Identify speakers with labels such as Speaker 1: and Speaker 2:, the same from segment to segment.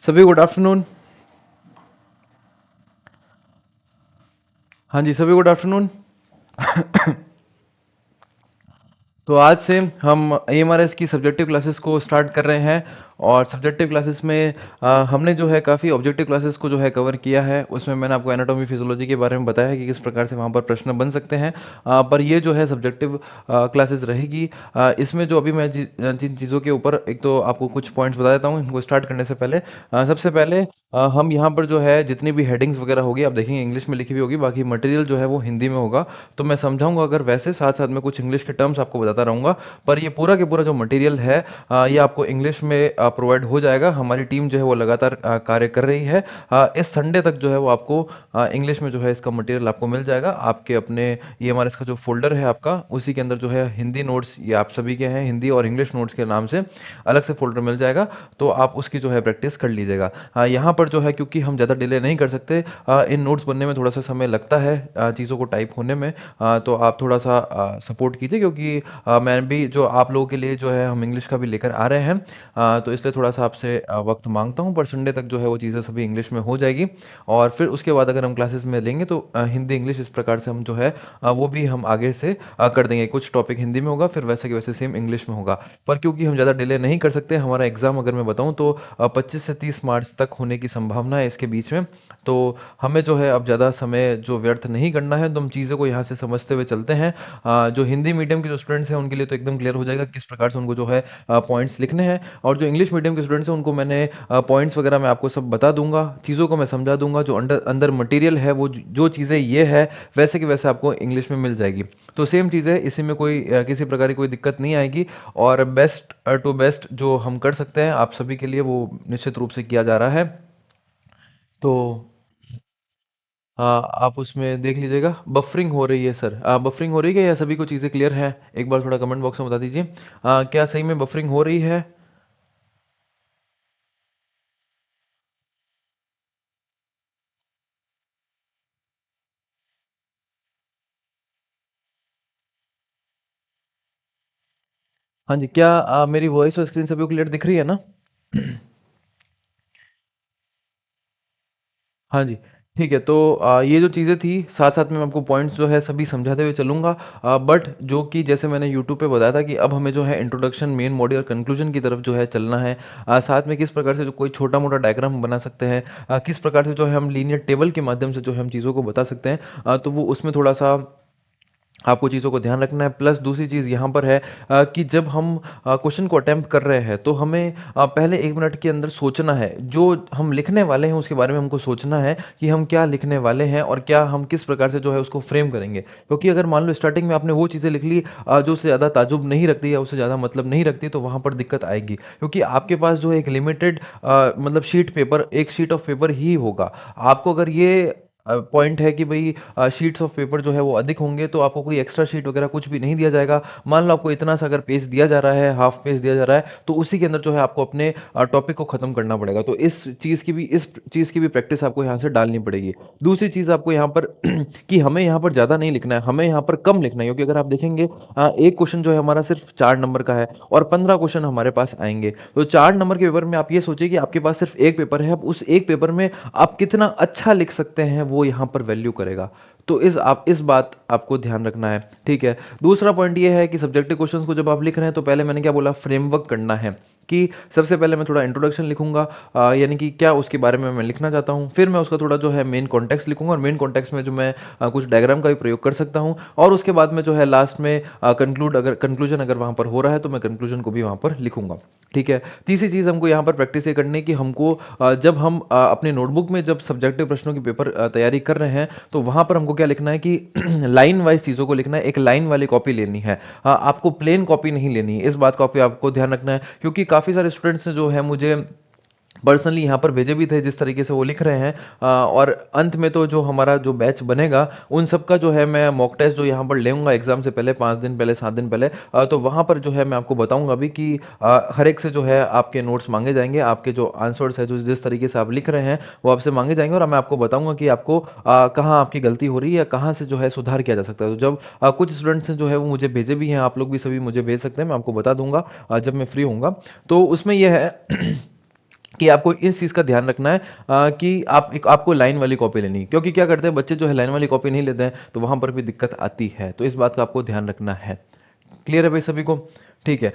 Speaker 1: सभी good afternoon. हाँ जी, सभी गुड आफ्टरनून। तो आज से हम AMRS की सब्जेक्टिव क्लासेस को स्टार्ट कर रहे हैं। और सब्जेक्टिव क्लासेस में हमने जो है काफ़ी ऑब्जेक्टिव क्लासेस को जो है कवर किया है। उसमें मैंने आपको एनाटॉमी फिजियोलॉजी के बारे में बताया है कि किस प्रकार से वहाँ पर प्रश्न बन सकते हैं। पर ये जो है सब्जेक्टिव क्लासेस रहेगी। इसमें जो अभी मैं जिन चीज़ों के ऊपर एक तो आपको कुछ पॉइंट्स बता देता हूँ इनको स्टार्ट करने से पहले। सबसे पहले हम यहाँ पर जो है जितनी भी हेडिंग्स वगैरह होगी आप देखेंगे इंग्लिश में लिखी हुई होगी, बाकी मटेरियल जो है वो हिंदी में होगा। तो मैं समझाऊंगा अगर वैसे, साथ साथ में कुछ इंग्लिश के टर्म्स आपको बताता रहूंगा। पर ये पूरा के पूरा जो मटेरियल है ये आपको इंग्लिश में प्रोवाइड हो जाएगा। हमारी टीम जो है वो लगातार कार्य कर रही है। इस संडे तक जो है वो आपको इंग्लिश में जो है इसका मटेरियल आपको मिल जाएगा। आपके अपने EMRS का जो फोल्डर है आपका, उसी के अंदर जो है हिंदी नोट्स, ये आप सभी के हैं, हिंदी और इंग्लिश नोट्स के नाम से अलग से फोल्डर मिल जाएगा। तो आप उसकी जो है प्रैक्टिस कर लीजिएगा। यहाँ पर जो है क्योंकि हम ज़्यादा डिले नहीं कर सकते, इन नोट्स बनने में थोड़ा सा समय लगता है, चीज़ों को टाइप होने में। तो आप थोड़ा सा सपोर्ट कीजिए, क्योंकि मैं भी जो आप लोगों के लिए जो है हम इंग्लिश का भी लेकर आ रहे हैं। तो इसलिए थोड़ा सा आपसे वक्त मांगता हूँ, पर संडे तक जो है वो चीज़ें सभी इंग्लिश में हो जाएगी। और फिर उसके बाद अगर हम क्लासेस में लेंगे तो हिंदी इंग्लिश इस प्रकार से हम जो है वो भी हम आगे से कर देंगे। कुछ टॉपिक हिंदी में होगा, फिर वैसे के वैसे सेम इंग्लिश में होगा। पर क्योंकि हम ज़्यादा डिले नहीं कर सकते, हमारा एग्ज़ाम अगर मैं बताऊँ तो 25 से 30 मार्च तक होने की संभावना है इसके बीच में। तो हमें जो है अब ज़्यादा समय जो व्यर्थ नहीं करना है, तो हम चीज़ों को यहाँ से समझते हुए चलते हैं। जो हिंदी मीडियम के जो स्टूडेंट्स हैं उनके लिए तो एकदम क्लियर हो जाएगा किस प्रकार से उनको जो है पॉइंट्स लिखने हैं। और जो इंग्लिश मीडियम के स्टूडेंट्स हैं उनको मैंने पॉइंट्स वगैरह मैं आपको सब बता दूंगा, चीज़ों को मैं समझा दूंगा। जो अंदर अंदर मटेरियल है वो जो चीज़ें ये है वैसे कि वैसे आपको इंग्लिश में मिल जाएगी। तो सेम चीज़ है, इसी में कोई किसी प्रकार की कोई दिक्कत नहीं आएगी। और बेस्ट टू बेस्ट जो हम कर सकते हैं आप सभी के लिए वो निश्चित रूप से किया जा रहा है। तो आप उसमें देख लीजिएगा। बफरिंग हो रही है सर, बफरिंग हो रही है या सभी को चीज़ें क्लियर है? एक बार थोड़ा कमेंट बॉक्स में बता दीजिए। क्या सही में बफरिंग हो रही है? हाँ जी, क्या मेरी वॉइस और स्क्रीन सभी को क्लियर दिख रही है ना? हाँ जी, ठीक है। तो ये जो चीज़ें थी, साथ-साथ में मैं आपको पॉइंट्स जो है सभी समझाते हुए चलूँगा। बट जो कि जैसे मैंने यूट्यूब पे बताया था कि अब हमें जो है इंट्रोडक्शन, मेन बॉडी और कंक्लूजन की तरफ जो है चलना है। साथ में किस प्रकार से जो कोई छोटा-मोटा डायग्राम हम बना सकते हैं, किस प्रकार से जो है हम लीनियर टेबल के माध्यम से जो है हम चीज़ों को बता सकते हैं। तो वो उसमें थोड़ा-सा आपको चीज़ों को ध्यान रखना है। प्लस दूसरी चीज़ यहाँ पर है कि जब हम क्वेश्चन को अटेम्प्ट कर रहे हैं तो हमें पहले 1 मिनट के अंदर सोचना है। जो हम लिखने वाले हैं उसके बारे में हमको सोचना है कि हम क्या लिखने वाले हैं और क्या हम किस प्रकार से जो है उसको फ्रेम करेंगे। क्योंकि अगर मान लो स्टार्टिंग में आपने वो चीज़ें लिख ली जो उससे ज़्यादा ताज्जुब नहीं रखती या उससे ज़्यादा मतलब नहीं रखती, तो वहाँ पर दिक्कत आएगी। क्योंकि आपके पास जो है एक लिमिटेड मतलब शीट पेपर, एक शीट ऑफ पेपर ही होगा। आपको अगर ये पॉइंट है कि भई शीट्स ऑफ पेपर जो है वो अधिक होंगे तो आपको कोई एक्स्ट्रा शीट वगैरह कुछ भी नहीं दिया जाएगा। मान लो आपको इतना सा अगर पेज दिया जा रहा है, हाफ पेज दिया जा रहा है, तो उसी के अंदर जो है आपको अपने टॉपिक को खत्म करना पड़ेगा। तो इस चीज़ की भी प्रैक्टिस आपको यहाँ से डालनी पड़ेगी। दूसरी चीज़ आपको यहाँ पर कि हमें यहाँ पर ज़्यादा नहीं लिखना है, हमें यहाँ पर कम लिखना है। क्योंकि अगर आप देखेंगे एक क्वेश्चन जो है हमारा सिर्फ 4 नंबर का है और 15 क्वेश्चन हमारे पास आएँगे। तो 4 नंबर के पेपर में आप ये सोचिए कि आपके पास सिर्फ 1 पेपर है। अब उस 1 पेपर में आप कितना अच्छा लिख सकते हैं वो यहाँ पर वैल्यू करेगा। तो इस बात आपको ध्यान रखना है, ठीक है। दूसरा पॉइंट ये है कि सब्जेक्टिव क्वेश्चंस को जब आप लिख रहे हैं तो पहले मैंने क्या बोला, फ्रेमवर्क करना है। कि सबसे पहले मैं थोड़ा इंट्रोडक्शन लिखूंगा, यानी कि क्या उसके बारे में मैं लिखना चाहता हूँ। फिर मैं उसका थोड़ा जो है मेन कॉन्टेक्स्ट लिखूंगा, और मेन कॉन्टेक्स्ट में जो मैं कुछ डायग्राम का भी प्रयोग कर सकता हूँ। और उसके बाद में जो है लास्ट में कंक्लूजन अगर वहाँ पर हो रहा है तो मैं कंक्लूजन को भी वहाँ पर लिखूंगा, ठीक है। तीसरी चीज़ हमको यहाँ पर प्रैक्टिस ये करनी है कि हमको जब हम अपने नोटबुक में जब सब्जेक्टिव प्रश्नों की पेपर तैयारी कर रहे हैं तो वहाँ पर हमको क्या लिखना है कि लाइन वाइज चीज़ों को लिखना है। एक लाइन वाली कॉपी लेनी है, आपको प्लेन कॉपी नहीं लेनी है। इस बात का आपको ध्यान रखना है, क्योंकि काफ़ी सारे स्टूडेंट्स ने जो है मुझे पर्सनली यहाँ पर भेजे भी थे जिस तरीके से वो लिख रहे हैं। और अंत में तो जो हमारा जो बैच बनेगा उन सब का जो है मैं मॉक टेस्ट जो यहाँ पर लेऊंगा एग्जाम से पहले, 5 दिन पहले, 7 दिन पहले। तो वहाँ पर जो है मैं आपको बताऊंगा भी कि हर एक से जो है आपके नोट्स मांगे जाएंगे, आपके जो आंसर्स है जो जिस तरीके से आप लिख रहे हैं वो आपसे मांगे जाएंगे। और मैं आपको बताऊंगा कि आपको कहाँ आपकी गलती हो रही है या कहाँ से जो है सुधार किया जा सकता है। तो जब कुछ स्टूडेंट्स ने जो है वो मुझे भेजे भी हैं, आप लोग भी सभी मुझे भेज सकते हैं, मैं आपको बता दूंगा जब मैं फ्री होऊंगा। तो उसमें यह है कि आपको इस चीज़ का ध्यान रखना है कि आपको लाइन वाली कॉपी लेनी है, क्योंकि क्या करते हैं बच्चे जो है लाइन वाली कॉपी नहीं लेते हैं, तो वहाँ पर भी दिक्कत आती है। तो इस बात का आपको ध्यान रखना है। क्लियर है भाई सभी को? ठीक है।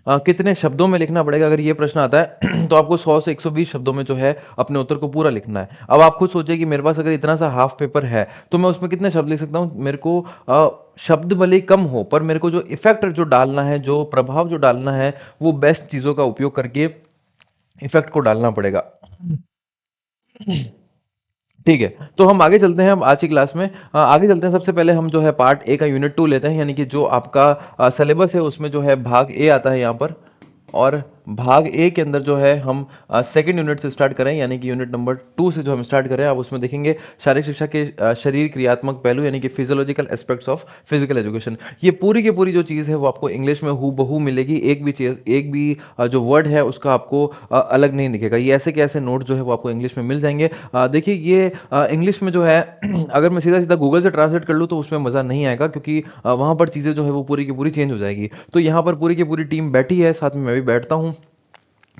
Speaker 1: कितने शब्दों में लिखना पड़ेगा, अगर ये प्रश्न आता है तो आपको 100 से 120 शब्दों में जो है अपने उत्तर को पूरा लिखना है। अब आप खुद सोचिए कि मेरे पास अगर इतना सा हाफ पेपर है तो मैं उसमें कितने शब्द लिख सकता हूँ। मेरे को शब्द भले ही कम हो, पर मेरे को जो इफेक्ट जो डालना है, जो प्रभाव जो डालना है, वो बेस्ट चीज़ों का उपयोग करके इफेक्ट को डालना पड़ेगा। ठीक है, तो हम आगे चलते हैं। अब आज की क्लास में आगे चलते हैं। सबसे पहले हम जो है पार्ट ए का यूनिट 2 लेते हैं, यानी कि जो आपका सिलेबस है उसमें जो है भाग ए आता है यहाँ पर। और भाग ए के अंदर जो है हम सेकंड यूनिट से स्टार्ट करें, यानी कि यूनिट नंबर 2 से जो हम स्टार्ट करें। आप उसमें देखेंगे शारीरिक शिक्षा के शरीर क्रियात्मक पहलू, यानी कि physiological aspects of physical education. ये पूरी की पूरी जो चीज़ है वो आपको इंग्लिश में हूबहू मिलेगी। एक भी चीज़, एक भी जो वर्ड है उसका आपको अलग नहीं दिखेगा। ये ऐसे के ऐसे नोट जो है वो आपको इंग्लिश में मिल जाएंगे। देखिए ये इंग्लिश में जो है अगर मैं सीधा सीधा गूगल से ट्रांसलेट कर लूँ तो उसमें मज़ा नहीं आएगा, क्योंकि वहाँ पर चीज़ें जो है वो पूरी की पूरी चेंज हो जाएगी। तो यहाँ पर पूरी की पूरी टीम बैठी है, साथ में मैं भी बैठता हूँ।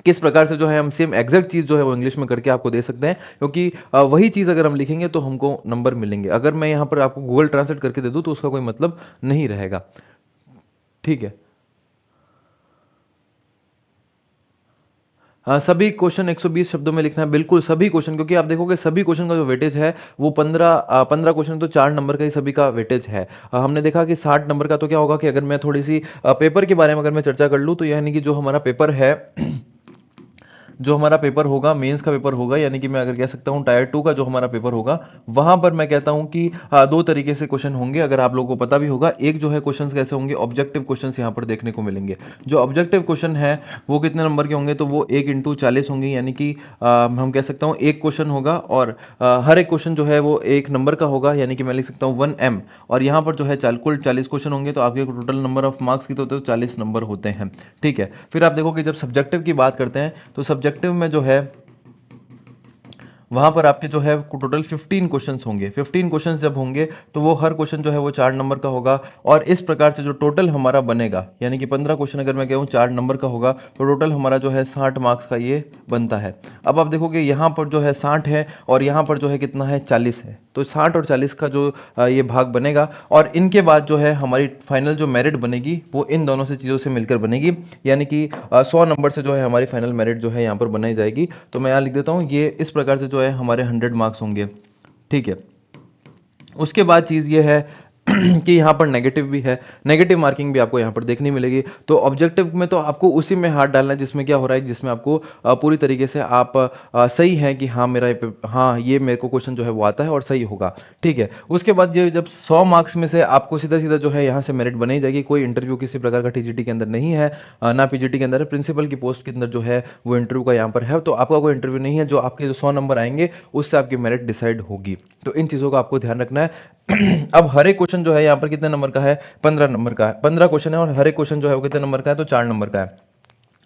Speaker 1: किस प्रकार से जो है हम सेम एग्जैक्ट चीज़ जो है वो इंग्लिश में करके आपको दे सकते हैं, क्योंकि वही चीज़ अगर हम लिखेंगे तो हमको नंबर मिलेंगे। अगर मैं यहाँ पर आपको गूगल ट्रांसलेट करके दे दूँ तो उसका कोई मतलब नहीं रहेगा। ठीक है। हाँ, सभी क्वेश्चन 120 शब्दों में लिखना है, बिल्कुल सभी क्वेश्चन, क्योंकि आप देखोगे सभी क्वेश्चन का जो वेटेज है वो 15 क्वेश्चन तो 4 नंबर का ही सभी का वेटेज है। हमने देखा कि 60 नंबर का तो क्या होगा कि अगर मैं थोड़ी सी पेपर के बारे में अगर मैं चर्चा कर लूँ तो यानी कि जो हमारा पेपर है जो हमारा पेपर होगा, मेंस का पेपर होगा, यानी कि मैं अगर कह सकता हूँ टायर 2 का जो हमारा पेपर होगा, वहां पर मैं कहता हूं कि दो तरीके से क्वेश्चन होंगे। अगर आप लोगों को पता भी होगा, एक जो है क्वेश्चंस कैसे होंगे, ऑब्जेक्टिव क्वेश्चंस यहाँ पर देखने को मिलेंगे। जो ऑब्जेक्टिव क्वेश्चन है वो कितने नंबर के होंगे, तो वो 1 × 40 होंगे, यानी कि हम कह सकता हूँ एक क्वेश्चन होगा और हर एक क्वेश्चन जो है वो 1 नंबर का होगा, यानी कि मैं लिख सकता हूँ 1M। और यहाँ पर जो है कुल 40 क्वेश्चन होंगे, तो आपके टोटल नंबर ऑफ मार्क्स की तो 40 नंबर होते हैं। ठीक है। फिर आप देखो कि जब सब्जेक्टिव की बात करते हैं तो सब्जेक्टिव में जो है वहां पर आपके जो है टोटल 15 क्वेश्चंस होंगे। 15 क्वेश्चंस जब होंगे तो वो हर क्वेश्चन जो है वो 4 नंबर का होगा। और इस प्रकार से जो टोटल हमारा बनेगा, यानी कि 15 क्वेश्चन अगर मैं कहूँ 4 नंबर का होगा, तो टोटल हमारा जो है 60 मार्क्स का ये बनता है। अब आप देखोगे यहाँ पर जो है 60 है और यहाँ पर जो है कितना है, 40 है। तो 60 और 40 का जो ये भाग बनेगा, और इनके बाद जो है हमारी फाइनल जो मेरिट बनेगी वो इन दोनों से चीज़ों से मिलकर बनेगी, यानी कि 100 नंबर से जो है हमारी फाइनल मेरिट जो है यहाँ पर बनाई जाएगी। तो मैं यहाँ लिख देता हूँ, ये इस प्रकार से जो है हमारे 100 मार्क्स होंगे। ठीक है। उसके बाद चीज़ ये है कि यहाँ पर नेगेटिव भी है, नेगेटिव मार्किंग भी आपको यहाँ पर देखने मिलेगी। तो ऑब्जेक्टिव में तो आपको उसी में हाथ डालना है जिसमें क्या हो रहा है, जिसमें आपको पूरी तरीके से आप सही है कि हाँ मेरा हाँ ये मेरे को क्वेश्चन जो है वो आता है और सही होगा। ठीक है। उसके बाद ये जब 100 मार्क्स में से आपको सीधा सीधा जो है यहाँ से मेरिट बनाई जाएगी। कोई इंटरव्यू किसी प्रकार का टीजीटी के अंदर नहीं है, ना पीजीटी के अंदर है। प्रिंसिपल की पोस्ट के अंदर जो है वो इंटरव्यू का यहाँ पर है, तो आपका कोई इंटरव्यू नहीं है। जो आपके जो 100 नंबर आएंगे उससे आपकी मेरिट डिसाइड होगी। तो इन चीज़ों का आपको ध्यान रखना है। अब हर एक क्वेश्चन जो है यहाँ पर कितने नंबर का है, 15 नंबर का है। 15 क्वेश्चन है और हर एक क्वेश्चन जो है वो कितने नंबर का है, तो 4 नंबर का है।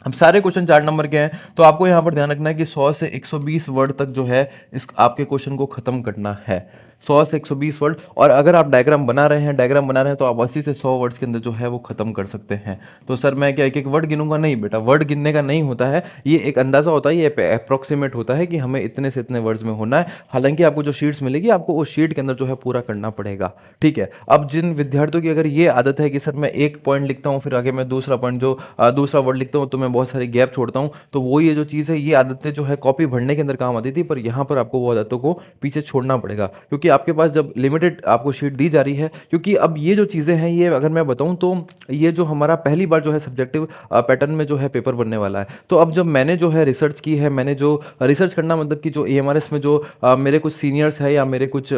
Speaker 1: अब सारे क्वेश्चन 4 नंबर के हैं, तो आपको यहाँ पर ध्यान रखना है कि 100 से 120 वर्ड तक जो है इस आपके क्वेश्चन को खत्म करना है। 100 से 120 वर्ड। और अगर आप डायग्राम बना रहे हैं, तो आप 80 से 100 वर्ड्स के अंदर जो है वो खत्म कर सकते हैं। तो सर मैं क्या एक एक वर्ड गिनूंगा? नहीं बेटा, वर्ड गिनने का नहीं होता है। ये एक अंदाजा होता है, ये अप्रोक्सीमेट होता है कि हमें इतने से इतने वर्ड्स में होना है। हालांकि आपको जो शीट्स मिलेगी, आपको उस शीट के अंदर जो है पूरा करना पड़ेगा। ठीक है। अब जिन विद्यार्थियों की अगर ये आदत है कि सर मैं एक पॉइंट लिखता हूँ, फिर आगे मैं दूसरा पॉइंट जो दूसरा वर्ड लिखता हूँ, तो मैं बहुत सारे गैप छोड़ता हूँ, तो वो ये जो चीज़ है, ये आदतें जो है कॉपी भरने के अंदर काम आती थी, पर यहाँ पर आपको वो आदतों को पीछे छोड़ना पड़ेगा, क्योंकि आपके पास जब लिमिटेड आपको शीट दी जा रही है। क्योंकि अब ये जो चीज़ें हैं, ये अगर मैं बताऊँ तो ये जो हमारा पहली बार जो है सब्जेक्टिव पैटर्न में जो है पेपर बनने वाला है। तो अब जब मैंने जो है रिसर्च की है, मैंने जो रिसर्च करना मतलब कि जो एएमआरएस में जो मेरे कुछ सीनियर्स है या मेरे कुछ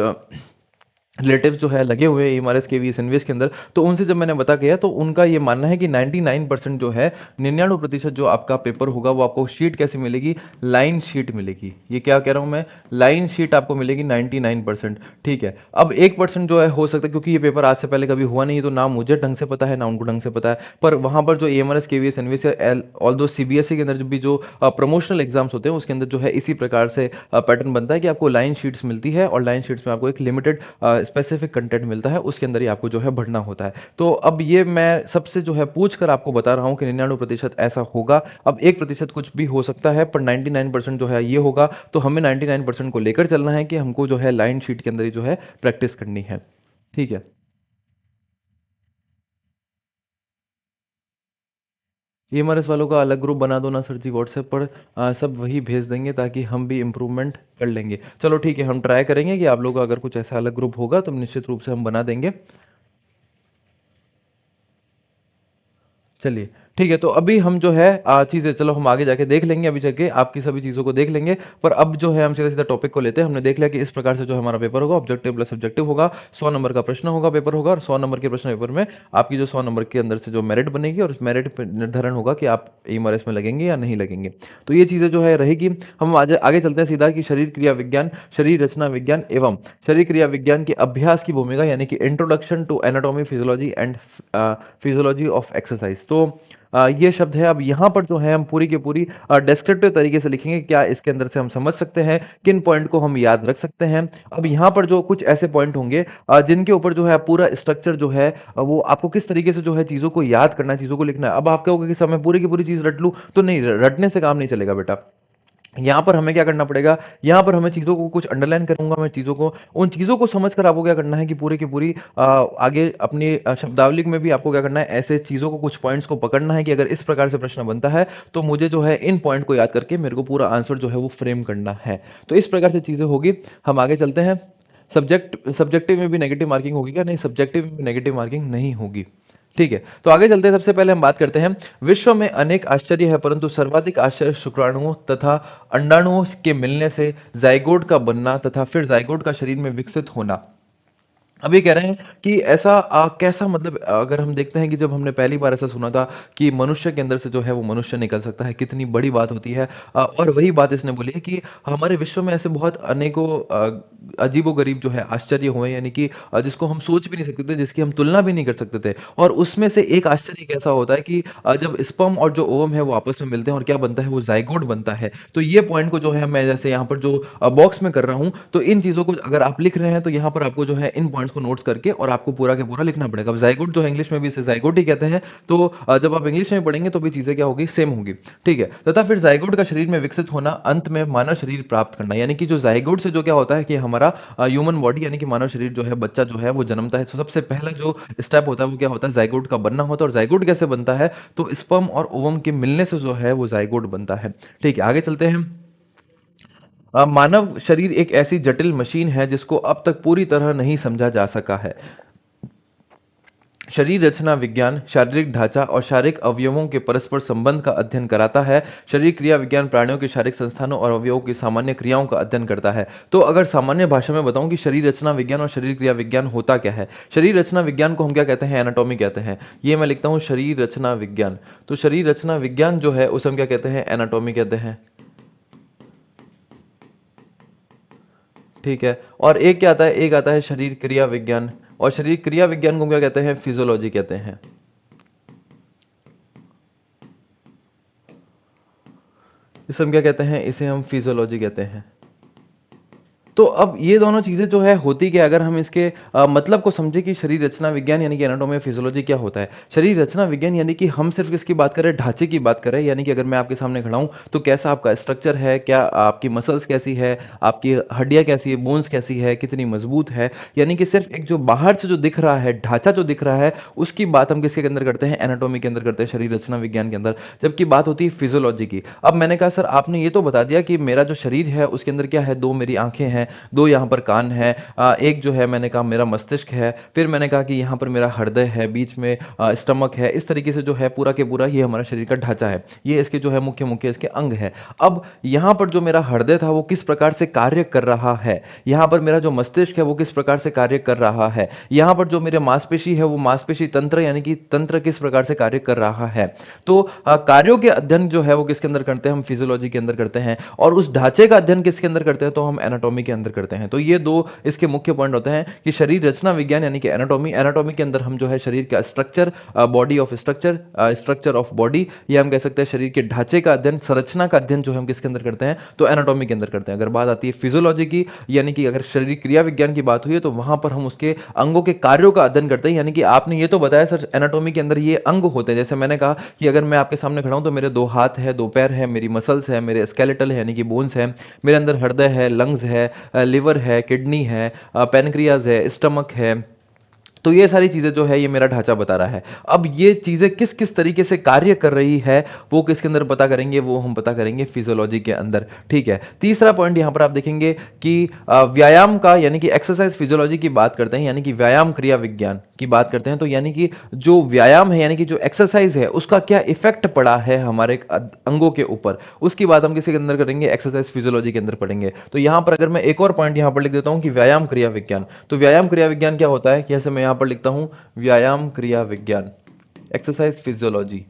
Speaker 1: रिलेटिव जो है लगे हुए हैं एमआरएस के वीएस एनवीएस के अंदर, तो उनसे जब मैंने बता किया तो उनका ये मानना है कि 99% जो है 99% जो आपका पेपर होगा वो आपको शीट कैसे मिलेगी, लाइन शीट मिलेगी। ये क्या कह रहा हूँ मैं, लाइन शीट आपको मिलेगी 99%। ठीक है। अब 1% जो है हो सकता है, क्योंकि ये पेपर आज से पहले कभी हुआ नहीं है, तो ना मुझे ढंग से पता है ना उनको ढंग से पता है। पर वहाँ पर जो एमआरएस के वीएस एनवीएस ऑल दो सीबीएसई के अंदर जो भी जो प्रमोशनल एग्जाम्स होते हैं उसके अंदर जो है इसी प्रकार से पैटर्न बनता है कि आपको लाइन शीट्स मिलती है, और लाइन शीट्स में आपको एक लिमिटेड स्पेसिफिक कंटेंट मिलता है उसके अंदर ही आपको जो है बढ़ना होता है। तो अब ये मैं सबसे जो है पूछ कर आपको बता रहा हूँ कि 99% ऐसा होगा। अब 1% कुछ भी हो सकता है, पर 99% जो है ये होगा। तो हमें 99% को लेकर चलना है कि हमको जो है लाइन शीट के अंदर ही जो है प्रैक्टिस करनी है। ठीक है। ईएमआरएस वालों का अलग ग्रुप बना दो ना सर जी व्हाट्सएप पर। सब वही भेज देंगे ताकि हम भी इम्प्रूवमेंट कर लेंगे। चलो ठीक है, हम ट्राई करेंगे कि आप लोगों का अगर कुछ ऐसा अलग ग्रुप होगा तो निश्चित रूप से हम बना देंगे। चलिए ठीक है, तो अभी हम जो है चीज़ें चलो हम आगे जाके देख लेंगे, अभी जाके आपकी सभी चीज़ों को देख लेंगे। पर अब जो है हम सीधा सीधा टॉपिक को लेते हैं। हमने देख लिया कि इस प्रकार से जो हमारा पेपर होगा ऑब्जेक्टिव प्लस सब्जेक्टिव होगा, 100 नंबर का प्रश्न होगा, पेपर होगा, और 100 नंबर के प्रश्न पेपर में आपकी जो 100 नंबर के अंदर से जो मेरिट बनेगी और उस मेरिट पर निर्धारण होगा कि आप एमआरएस में लगेंगे या नहीं लगेंगे। तो ये चीज़ें जो है रहेगी। हम आज आगे चलते हैं सीधा कि शरीर क्रिया विज्ञान, शरीर रचना विज्ञान एवं शरीर क्रिया विज्ञान के अभ्यास की भूमिका, यानी कि introduction to anatomy physiology and physiology of exercise. तो ये शब्द है। अब यहाँ पर जो है हम पूरी की पूरी डिस्क्रिप्टिव तरीके से लिखेंगे, क्या इसके अंदर से हम समझ सकते हैं, किन पॉइंट को हम याद रख सकते हैं। अब यहाँ पर जो कुछ ऐसे पॉइंट होंगे जिनके ऊपर जो है पूरा स्ट्रक्चर जो है वो आपको किस तरीके से जो है चीज़ों को याद करना है, चीज़ों को लिखना है। अब आप कहोगे कि सर मैं पूरी की पूरी चीज़ रट लूँ, तो नहीं, रटने से काम नहीं चलेगा बेटा। यहाँ पर हमें क्या करना पड़ेगा, यहाँ पर हमें चीज़ों को कुछ अंडरलाइन करूंगा मैं, चीज़ों को, उन चीज़ों को समझकर आपको क्या करना है कि पूरी की पूरी आगे अपनी शब्दावली में भी आपको क्या करना है, ऐसे चीज़ों को, कुछ पॉइंट्स को पकड़ना है कि अगर इस प्रकार से प्रश्न बनता है तो मुझे जो है इन पॉइंट को याद करके मेरे को पूरा आंसर जो है वो फ्रेम करना है। तो इस प्रकार से चीज़ें होगी। हम आगे चलते हैं। सब्जेक्टिव में भी नेगेटिव मार्किंग होगी क्या? नहीं, सब्जेक्टिव में भी नेगेटिव मार्किंग नहीं होगी। ठीक है, तो आगे चलते हैं। सबसे पहले हम बात करते हैं, विश्व में अनेक आश्चर्य है परंतु सर्वाधिक आश्चर्य शुक्राणुओं तथा अंडाणुओं के मिलने से जाइगोट का बनना तथा फिर जाइगोट का शरीर में विकसित होना। अब ये कह रहे हैं कि ऐसा कैसा, मतलब अगर हम देखते हैं कि जब हमने पहली बार ऐसा सुना था कि मनुष्य के अंदर से जो है वो मनुष्य निकल सकता है, कितनी बड़ी बात होती है। और वही बात इसने बोली है कि हमारे विश्व में ऐसे बहुत अनेकों अजीबोगरीब जो है आश्चर्य हुए, यानी कि जिसको हम सोच भी नहीं सकते थे, जिसकी हम तुलना भी नहीं कर सकते थे। और उसमें से एक आश्चर्य कैसा होता है कि जब स्पर्म और जो ओवम है वो आपस में मिलते हैं और क्या बनता है, वो जाइगोट बनता है। तो ये पॉइंट को जो है मैं जैसे यहाँ पर जो बॉक्स में कर रहा हूँ, तो इन चीज़ों को अगर आप लिख रहे हैं तो यहाँ पर आपको जो है इन पॉइंट्स को नोट्स करके और आपको पूरा के पूरा लिखना पड़ेगा। अब जाइगोट जो है इंग्लिश में भी इसे जाइगोट ही कहते हैं। तो जब आप इंग्लिश में पढ़ेंगे तो भी चीज़ें क्या होगी, सेम होगी। ठीक है, तथा फिर जाइगोट का शरीर में विकसित होना, अंत में मानव शरीर प्राप्त करना, यानी कि जो जाइगोट से जो क्या होता है कि हमारा ह्यूमन बॉडी यानी कि मानव शरीर जो है, बच्चा जो है वो जन्मता है। तो सबसे पहला जो स्टेप होता है वो क्या होता है, जाइगोट का बनना होता है। और जाइगोट कैसे बनता है, तो स्पर्म और ओवम के मिलने से जो है वो जाइगोट बनता है। ठीक है, आगे चलते हैं। मानव शरीर एक ऐसी जटिल मशीन है जिसको अब तक पूरी तरह नहीं समझा जा सका है। शरीर रचना विज्ञान शारीरिक ढांचा और शारीरिक अवयवों के परस्पर संबंध का अध्ययन कराता है। शरीर क्रिया विज्ञान प्राणियों के शारीरिक संस्थानों और अवयवों की सामान्य क्रियाओं का अध्ययन करता है। तो अगर सामान्य भाषा में बताऊं कि शरीर रचना विज्ञान और शरीर क्रिया विज्ञान होता क्या है। शरीर रचना विज्ञान को हम क्या कहते हैं, एनाटॉमी कहते हैं। ये मैं लिखता हूं शरीर रचना विज्ञान। तो शरीर रचना विज्ञान जो है उसे हम क्या कहते हैं, एनाटॉमी कहते हैं। ठीक है, और एक क्या आता है, एक आता है शरीर क्रिया विज्ञान, और शरीर क्रिया विज्ञान को क्या कहते हैं, फिजियोलॉजी कहते हैं। इसे हम क्या कहते हैं, इसे हम फिजियोलॉजी कहते हैं। तो अब ये दोनों चीज़ें जो है होती क्या, अगर हम इसके मतलब को समझे कि शरीर रचना विज्ञान यानी कि एनाटॉमी फिजियोलॉजी क्या होता है। शरीर रचना विज्ञान यानी कि हम सिर्फ इसकी बात करें, ढांचे की बात करें, यानी कि अगर मैं आपके सामने खड़ा हूं तो कैसा आपका स्ट्रक्चर है, क्या आपकी मसल्स कैसी है, आपकी हड्डियां कैसी है, बोन्स कैसी है, कितनी मजबूत है। यानी कि सिर्फ एक जो बाहर से जो दिख रहा है, ढांचा जो दिख रहा है, उसकी बात हम किसके अंदर करते हैं, एनाटॉमी के अंदर करते हैं, शरीर रचना विज्ञान के अंदर। जबकि बात होती है फिजियोलॉजी की। अब मैंने कहा सर आपने ये तो बता दिया कि मेरा जो शरीर है उसके अंदर क्या है, दो मेरी आंखें हैं, दो यहाँ पर कान है, एक जो है मैंने कहा मेरा मस्तिष्क है, फिर मैंने कहा कि यहाँ पर मेरा हृदय है, बीच में स्टमक है। इस तरीके से जो है पूरा के पूरा ये हमारा शरीर का ढांचा है, ये इसके जो है मुख्य मुख्य इसके अंग है। अब यहाँ पर जो मेरा हृदय था वो किस प्रकार से कार्य कर रहा है, यहाँ पर मेरा जो मस्तिष्क है वो किस प्रकार से कार्य कर रहा है, यहाँ पर जो मेरे मांसपेशी है वो मांसपेशी तंत्र यानी कि तंत्र किस प्रकार से कार्य कर रहा है। तो कार्यों के अध्ययन जो है वो किसके अंदर करते हैं, हम फिजियोलॉजी के अंदर करते हैं। और उस ढांचे का अध्ययन किसके अंदर करते हैं, तो हम एनाटॉमी के अंदर करते हैं। तो ये दो इसके मुख्य पॉइंट होते हैं कि शरीर रचना विज्ञान यानी कि एनाटॉमी, एनाटॉमी के अंदर हम जो है शरीर का structure, body of structure, structure of body, ये हम कह सकते हैं शरीर के ढांचे का अध्ययन, संरचना का अध्ययन जो हम किसके अंदर करते हैं, तो एनाटॉमी के अंदर करते हैं। अगर बात आती है फिजियोलॉजी की, यानी कि अगर शरीर क्रिया विज्ञान की बात हुई है तो वहां पर हम उसके अंगों के कार्यों का अध्ययन करते हैं। यानी कि आपने ये तो बताया सर एनाटॉमी के अंदर ये अंग होते हैं, जैसे मैंने कहा कि अगर मैं आपके सामने खड़ा हूं तो मेरे दो हाथ है, दो पैर है, मेरी मसल्स है, मेरे स्केलेटल है यानी कि बोन्स है, मेरे अंदर हृदय है, लंग्स है, लिवर है, किडनी है, पैनक्रियाज है, स्टमक है। तो ये सारी चीज़ें जो है ये मेरा ढांचा बता रहा है। अब ये चीज़ें किस किस तरीके से कार्य कर रही है वो किसके अंदर पता करेंगे, वो हम पता करेंगे फिजियोलॉजी के अंदर। ठीक है, तीसरा पॉइंट यहाँ पर आप देखेंगे कि व्यायाम का यानी कि एक्सरसाइज फिजियोलॉजी की बात करते हैं, यानी कि व्यायाम क्रिया विज्ञान की बात करते हैं। तो यानी कि जो व्यायाम है यानी कि जो एक्सरसाइज है उसका क्या इफेक्ट पड़ा है हमारे अंगों के ऊपर, उसकी बात हम किसी के अंदर करेंगे, एक्सरसाइज फिजियोलॉजी के अंदर पढ़ेंगे। तो यहां पर अगर मैं एक और पॉइंट यहां पर लिख देता हूं कि व्यायाम क्रिया विज्ञान, तो व्यायाम क्रिया विज्ञान क्या होता है, जैसे मैं यहां पर लिखता हूं व्यायाम क्रिया विज्ञान, एक्सरसाइज फिजियोलॉजी।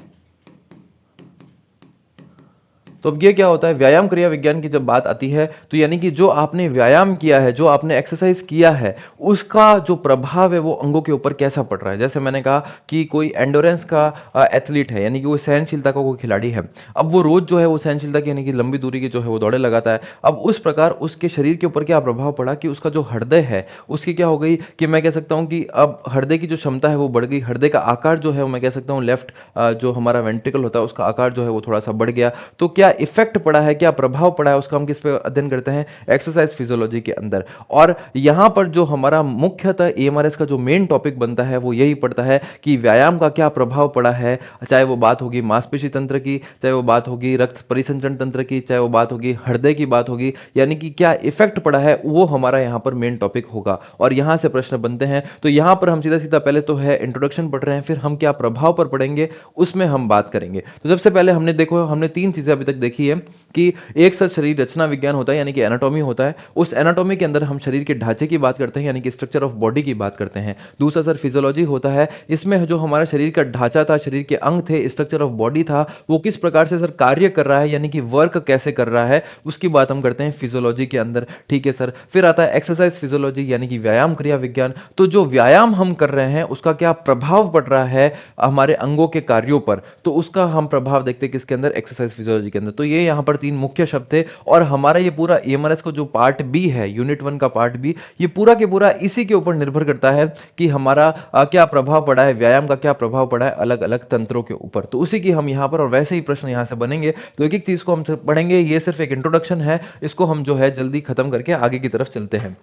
Speaker 1: तो अब ये क्या होता है, व्यायाम क्रिया विज्ञान की जब बात आती है तो यानी कि जो आपने व्यायाम किया है, जो आपने एक्सरसाइज किया है, उसका जो प्रभाव है वो अंगों के ऊपर कैसा पड़ रहा है। जैसे मैंने कहा कि कोई एंडोरेंस का एथलीट है, यानी कि वो सहनशीलता का कोई खिलाड़ी है, अब वो रोज जो है वो सहनशीलता की यानी कि लंबी दूरी की जो है वो दौड़े लगाता है। अब उस प्रकार उसके शरीर के ऊपर क्या प्रभाव पड़ा कि उसका जो हृदय है उसकी क्या हो गई कि मैं कह सकता हूं कि अब हृदय की जो क्षमता है वो बढ़ गई, हृदय का आकार जो है वो मैं कह सकता हूं लेफ्ट जो हमारा वेंट्रिकल होता है उसका आकार जो है वो थोड़ा सा बढ़ गया। तो क्या इफेक्ट पड़ा है, क्या प्रभाव पड़ा है, उसका हम किस पे अध्ययन करते हैं, एक्सरसाइज फिजियोलॉजी के अंदर। और यहां पर जो हमारा मुख्यतः एएमआरएस का जो मेन टॉपिक बनता है वो यही पड़ता है कि व्यायाम का क्या प्रभाव पड़ा है, चाहे वो बात होगी मांसपेशी तंत्र की, चाहे वो बात होगी रक्त परिसंचरण तंत्र की, चाहे वो बात होगी हृदय की बात होगी, यानी कि क्या इफेक्ट पड़ा है वो हमारा यहां पर मेन टॉपिक होगा और यहां से प्रश्न बनते हैं। तो यहां पर हम सीधा सीधा पहले तो है इंट्रोडक्शन पढ़ रहे हैं, फिर हम क्या प्रभाव पर पढ़ेंगे उसमें हम बात करेंगे। तो सबसे पहले हमने देखो हमने तीन चीजें अभी तक देखी है कि एक सर शरीर रचना विज्ञान होता है यानी कि एनाटॉमी होता है, उस एनाटॉमी के अंदर हम शरीर के ढांचे की बात करते हैं यानी कि स्ट्रक्चर ऑफ बॉडी की बात करते हैं। दूसरा सर फिजियोलॉजी होता है, इसमें जो हमारा शरीर का ढांचा था, शरीर के अंग थे, स्ट्रक्चर ऑफ बॉडी था, वो किस प्रकार से सर कार्य कर रहा है यानी कि वर्क कैसे कर रहा है उसकी बात हम करते हैं फिजियोलॉजी के अंदर। ठीक है सर, फिर आता है एक्सरसाइज फिजियोलॉजी यानी कि व्यायाम क्रिया विज्ञान, तो जो व्यायाम हम कर रहे हैं उसका क्या प्रभाव पड़ रहा है हमारे अंगों के कार्यों पर, तो उसका हम प्रभाव देखते हैं किसके अंदर, एक्सरसाइज फिजियोलॉजी के अंदर। तो ये यहां पर तीन मुख्य शब्द थे और हमारा ये पूरा एएमआरएस का जो पार्ट बी है, यूनिट 1 का पार्ट बी, ये पूरा के पूरा इसी के ऊपर निर्भर करता है कि हमारा क्या प्रभाव पड़ा है, व्यायाम का क्या प्रभाव पड़ा है अलग अलग तंत्रों के ऊपर। तो उसी की हम यहां पर और वैसे ही प्रश्न यहां से बनेंगे, तो एक एक चीज को हम पढ़ेंगे। ये सिर्फ एक इंट्रोडक्शन है, इसको हम जो है जल्दी खत्म करके आगे की तरफ चलते हैं।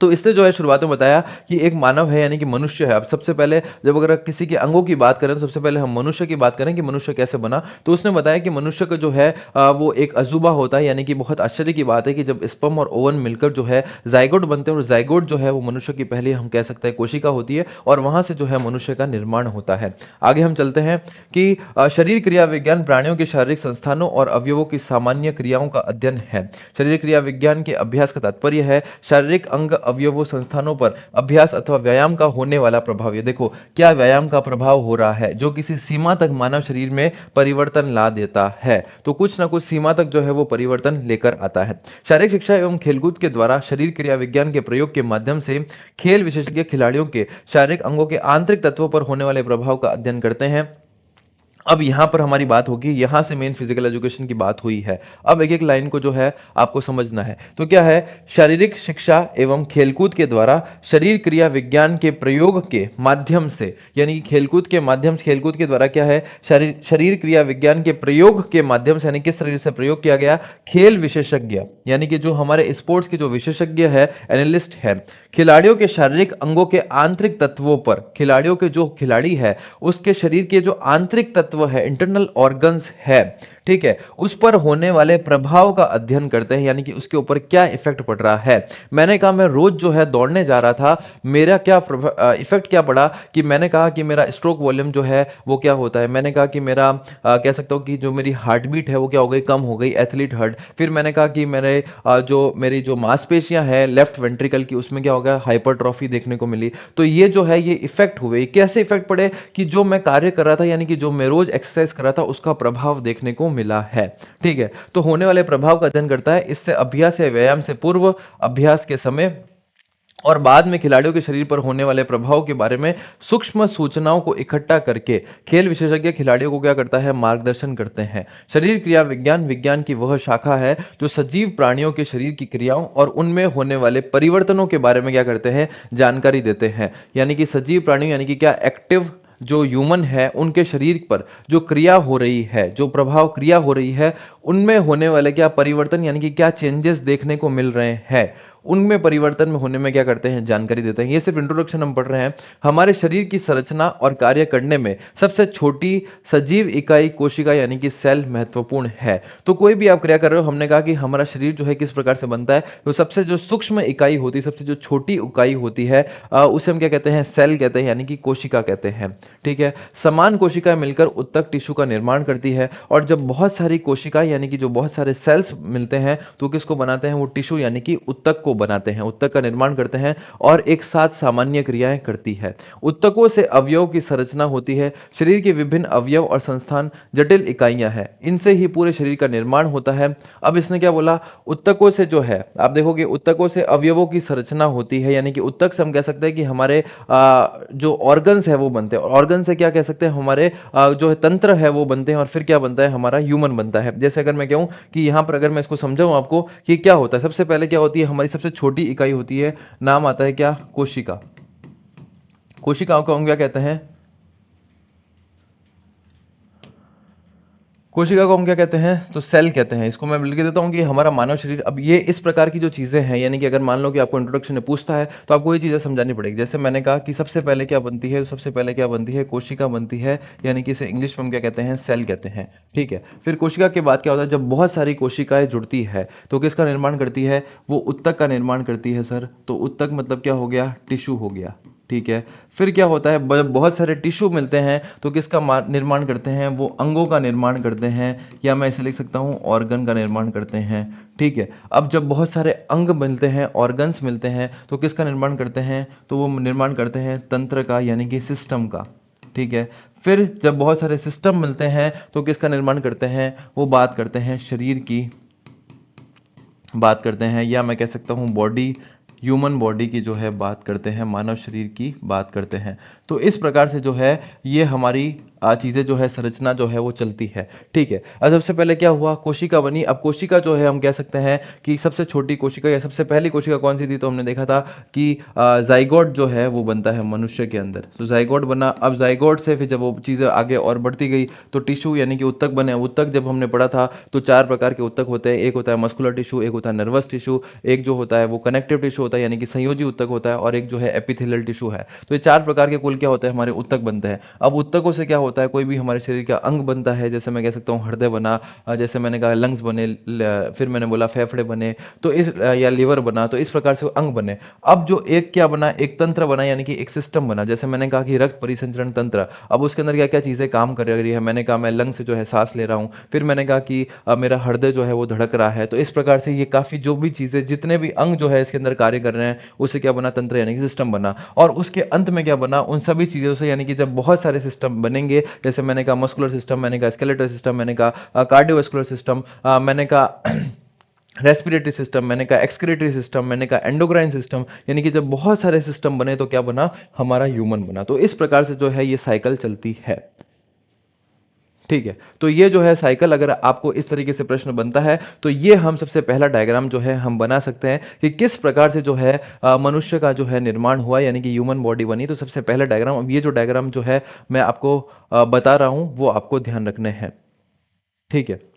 Speaker 1: तो इसने जो है शुरुआत में बताया कि एक मानव है यानी कि मनुष्य है। अब सबसे पहले जब अगर किसी के अंगों की बात करें तो सबसे पहले हम मनुष्य की बात करें कि मनुष्य कैसे बना, तो उसने बताया कि मनुष्य का जो है वो एक अजूबा होता है, यानी कि बहुत आश्चर्य की बात है कि जब स्पर्म और ओवन मिलकर जो है जाइगोट बनते हैं और जाइगोट जो है वो मनुष्य की पहली हम कह सकते हैं कोशिका होती है और वहां से जो है मनुष्य का निर्माण होता है। आगे हम चलते हैं कि शरीर क्रिया विज्ञान प्राणियों के शारीरिक संस्थानों और अवयवों की सामान्य क्रियाओं का अध्ययन है। शरीर क्रिया विज्ञान के अभ्यास का तात्पर्य है शारीरिक अंग अवयवों संस्थानों पर अभ्यास अथवा व्यायाम का होने वाला प्रभाव। ये देखो क्या व्यायाम का प्रभाव हो रहा है जो किसी सीमा तक मानव शरीर में परिवर्तन ला देता है, तो कुछ ना कुछ सीमा तक जो है वो परिवर्तन लेकर आता है। शारीरिक शिक्षा एवं खेलकूद के द्वारा शरीर क्रिया विज्ञान के प्रयोग के माध्यम से खेल विशेषज्ञ खिलाड़ियों के शारीरिक अंगों के आंतरिक तत्वों पर होने वाले प्रभाव का अध्ययन करते हैं। अब यहां पर हमारी बात होगी, यहां से मेन फिजिकल एजुकेशन की बात हुई है। अब एक एक लाइन को जो है आपको समझना है। तो क्या है, शारीरिक शिक्षा एवं खेलकूद के द्वारा शरीर क्रिया विज्ञान के प्रयोग के माध्यम से, यानी खेलकूद के माध्यम से, खेलकूद के द्वारा क्या है, शरीर क्रिया विज्ञान के प्रयोग के माध्यम से, यानी किस शरीर से प्रयोग किया गया, खेल विशेषज्ञ यानी कि जो हमारे स्पोर्ट्स के जो विशेषज्ञ है, एनालिस्ट है, खिलाड़ियों के शारीरिक अंगों के आंतरिक तत्वों पर, खिलाड़ियों के जो खिलाड़ी है उसके शरीर के जो आंतरिक तत्व है, इंटरनल ऑर्गन्स है, ठीक है, उस पर होने वाले प्रभाव का अध्ययन करते हैं, यानी कि उसके ऊपर क्या इफेक्ट पड़ रहा है। मैंने कहा मैं रोज जो है दौड़ने जा रहा था, मेरा क्या इफेक्ट क्या पड़ा कि मैंने कहा कि मेरा स्ट्रोक वॉल्यूम जो है वो क्या होता है, मैंने कहा कि मेरा कह सकता हूं कि जो मेरी हार्ट बीट है वो क्या हो गई, कम हो गई, एथलीट हार्ट। फिर मैंने कहा कि मेरी जो मांसपेशियां है लेफ्ट वेंट्रिकल की, उसमें क्या हो गया, हाइपरट्रॉफी देखने को मिली। तो ये जो है ये इफेक्ट हुए, कैसे इफेक्ट पड़े कि जो मैं कार्य कर रहा था, यानी कि जो मैं रोज रोज एक्सरसाइज कर रहा था उसका प्रभाव देखने को मिला है। ठीक है, तो होने वाले प्रभाव का अध्ययन करता है। इससे अभ्यास या व्यायाम से पूर्व, अभ्यास के समय और बाद में खिलाड़ियों के शरीर पर होने वाले प्रभाव के बारे में सूक्ष्म सूचनाओं को इकट्ठा करके खेल विशेषज्ञ खिलाड़ियों को क्या करता है, मार्गदर्शन करते हैं। शरीर क्रिया विज्ञान विज्ञान की वह शाखा है जो सजीव प्राणियों के शरीर की क्रियाओं और उनमें होने वाले परिवर्तनों के बारे में क्या करते हैं, जानकारी देते हैं। यानी कि सजीव प्राणियों यानी कि क्या, एक्टिव जो ह्यूमन है उनके शरीर पर जो क्रिया हो रही है, जो प्रभाव क्रिया हो रही है, उनमें होने वाले क्या परिवर्तन यानी कि क्या चेंजेस देखने को मिल रहे हैं, उनमें परिवर्तन में होने में क्या करते हैं, जानकारी देते हैं। ये सिर्फ इंट्रोडक्शन हम पढ़ रहे हैं। हमारे शरीर की संरचना और कार्य करने में सबसे छोटी सजीव इकाई कोशिका यानी कि सेल महत्वपूर्ण है। तो कोई भी आप क्रिया कर रहे हो, हमने कहा कि हमारा शरीर जो है किस प्रकार से बनता है, तो सबसे जो सूक्ष्म इकाई होती है, सबसे जो छोटी इकाई होती है, उसे हम क्या कहते हैं, सेल कहते हैं यानी कि कोशिका कहते हैं। ठीक है, समान कोशिकाएं मिलकर उत्तक टिश्यू का निर्माण करती है और जब बहुत सारी कोशिकाएं यानी कि जो बहुत सारे सेल्स मिलते हैं तो किसको बनाते हैं, वो टिश्यू यानी कि उत्तक को बनाते हैं, उत्तक का निर्माण करते हैं और एक साथ सामान्य क्रियाएं करती है। उत्तकों से अवयव की संरचना होती है। शरीर के विभिन्न अवयव और संस्थान जटिल इकाइयां हैं, इनसे ही पूरे शरीर का निर्माण होता है। अब इसने क्या बोला, उत्तकों से जो है, आप देखोगे उत्तकों से अवयवों की संरचना होती है, यानी कि उत्तक से हम कह सकते हैं कि हमारे जो ऑर्गन्स है वो बनते हैं, और ऑर्गन से क्या कह सकते हैं, हमारे जो है तंत्र है वो बनते हैं, और फिर क्या बनता है, हमारा ह्यूमन बनता है। जैसे अगर मैं कहूं कि यहां पर अगर मैं इसको समझाऊं आपको कि क्या होता है, सबसे पहले क्या होती है, हमारी सबसे छोटी इकाई होती है, नाम आता है क्या, कोशिका। कोशिकाओं को हम क्या कहते हैं, कोशिका को हम क्या कहते हैं, तो सेल कहते हैं। इसको मैं लिख देता हूं कि हमारा मानव शरीर, अब ये इस प्रकार की जो चीजें हैं, यानी कि अगर मान लो कि आपको इंट्रोडक्शन में पूछता है तो आपको ये चीजें समझानी पड़ेगी। जैसे मैंने कहा कि सबसे पहले क्या बनती है, तो सबसे पहले क्या बनती है, कोशिका बनती है, यानी कि इसे इंग्लिश में हम क्या कहते हैं, सेल कहते हैं। ठीक है, फिर कोशिका के बाद क्या होता है, जब बहुत सारी कोशिकाएं जुड़ती है तो किसका निर्माण करती है, वो उत्तक का निर्माण करती है सर। तो उत्तक मतलब क्या हो गया, टिश्यू हो गया। ठीक है, फिर क्या होता है, बहुत सारे टिश्यू मिलते हैं तो किसका निर्माण करते हैं, वो अंगों का निर्माण करते हैं, या मैं इसे लिख सकता हूँ ऑर्गन का निर्माण करते हैं। ठीक है, अब जब बहुत सारे अंग मिलते हैं, ऑर्गन्स मिलते हैं, तो किसका निर्माण करते हैं, तो वो निर्माण करते हैं तंत्र का यानी कि सिस्टम का। ठीक है, फिर जब बहुत सारे सिस्टम मिलते हैं तो किसका निर्माण करते हैं, वो बात करते हैं शरीर की बात करते हैं, या मैं कह सकता हूँ बॉडी, ह्यूमन बॉडी की जो है बात करते हैं, मानव शरीर की बात करते हैं। तो इस प्रकार से जो है ये हमारी चीज़ें जो है, संरचना जो है वो चलती है। ठीक है, अब सबसे पहले क्या हुआ, कोशिका बनी। अब कोशिका जो है हम कह सकते हैं कि सबसे छोटी कोशिका या सबसे पहली कोशिका कौन सी थी, तो हमने देखा था कि जाइगोट जो है वो बनता है मनुष्य के अंदर। तो जाइगोट बना, अब जाइगोट से फिर जब वो चीज़ें आगे और बढ़ती गई तो टिश्यू यानी कि उत्तक बने। उत्तक जब हमने पढ़ा था तो चार प्रकार के उत्तक होते हैं, एक होता है मस्कुलर टिश्यू, एक होता है नर्वस टिश्यू, एक जो होता है वो कनेक्टिव टिश्यू होता है यानी कि संयोजी उत्तक होता है, और एक जो है एपिथेलियल टिश्यू है। तो ये चार प्रकार के कुल क्या होते हैं, हमारे उत्तक बनते हैं। अब उत्तकों से क्या होता है, कोई भी हमारे शरीर का अंग बनता है, जैसे मैं कह सकता हूँ हृदय बना, जैसे मैंने कहा लंग्स बने, फिर मैंने बोला फेफड़े बने, तो इस या लीवर बना, तो इस प्रकार से अंग बने। अब जो एक क्या बना, एक तंत्र बना यानी कि एक सिस्टम बना। जैसे मैंने कहा कि रक्त परिसंचरण तंत्र, अब उसके अंदर क्या क्या चीज़ें काम कर रही है, मैंने कहा मैं लंग से जो है सांस ले रहा हूँ, फिर मैंने कहा कि मेरा हृदय जो है वो धड़क रहा है। तो इस प्रकार से ये काफ़ी जो भी चीज़ें, जितने भी अंग जो है इसके अंदर कार्य कर रहे हैं, उससे क्या बना, तंत्र यानी कि सिस्टम बना। और उसके अंत में क्या बना, उन सभी चीज़ों से, यानी कि जब बहुत सारे सिस्टम बनेंगे, जैसे मैंने कहा मस्कुलर सिस्टम, मैंने कहा स्केलेटल सिस्टम, मैंने कहा कार्डियोवास्कुलर सिस्टम, मैंने कहा रेस्पिरेटरी सिस्टम, मैंने कहा एक्सक्रीटरी सिस्टम, मैंने कहा एंडोक्राइन सिस्टम, यानी कि जब बहुत सारे सिस्टम बने तो क्या बना, हमारा ह्यूमन बना। तो इस प्रकार से जो है ये साइकिल चलती है। ठीक है, तो ये जो है साइकिल, अगर आपको इस तरीके से प्रश्न बनता है तो ये हम सबसे पहला डायग्राम जो है हम बना सकते हैं कि किस प्रकार से जो है मनुष्य का जो है निर्माण हुआ, यानी कि ह्यूमन बॉडी बनी। तो सबसे पहला डायग्राम, अब ये जो डायग्राम जो है मैं आपको बता रहा हूं वो आपको ध्यान रखने हैं। ठीक है,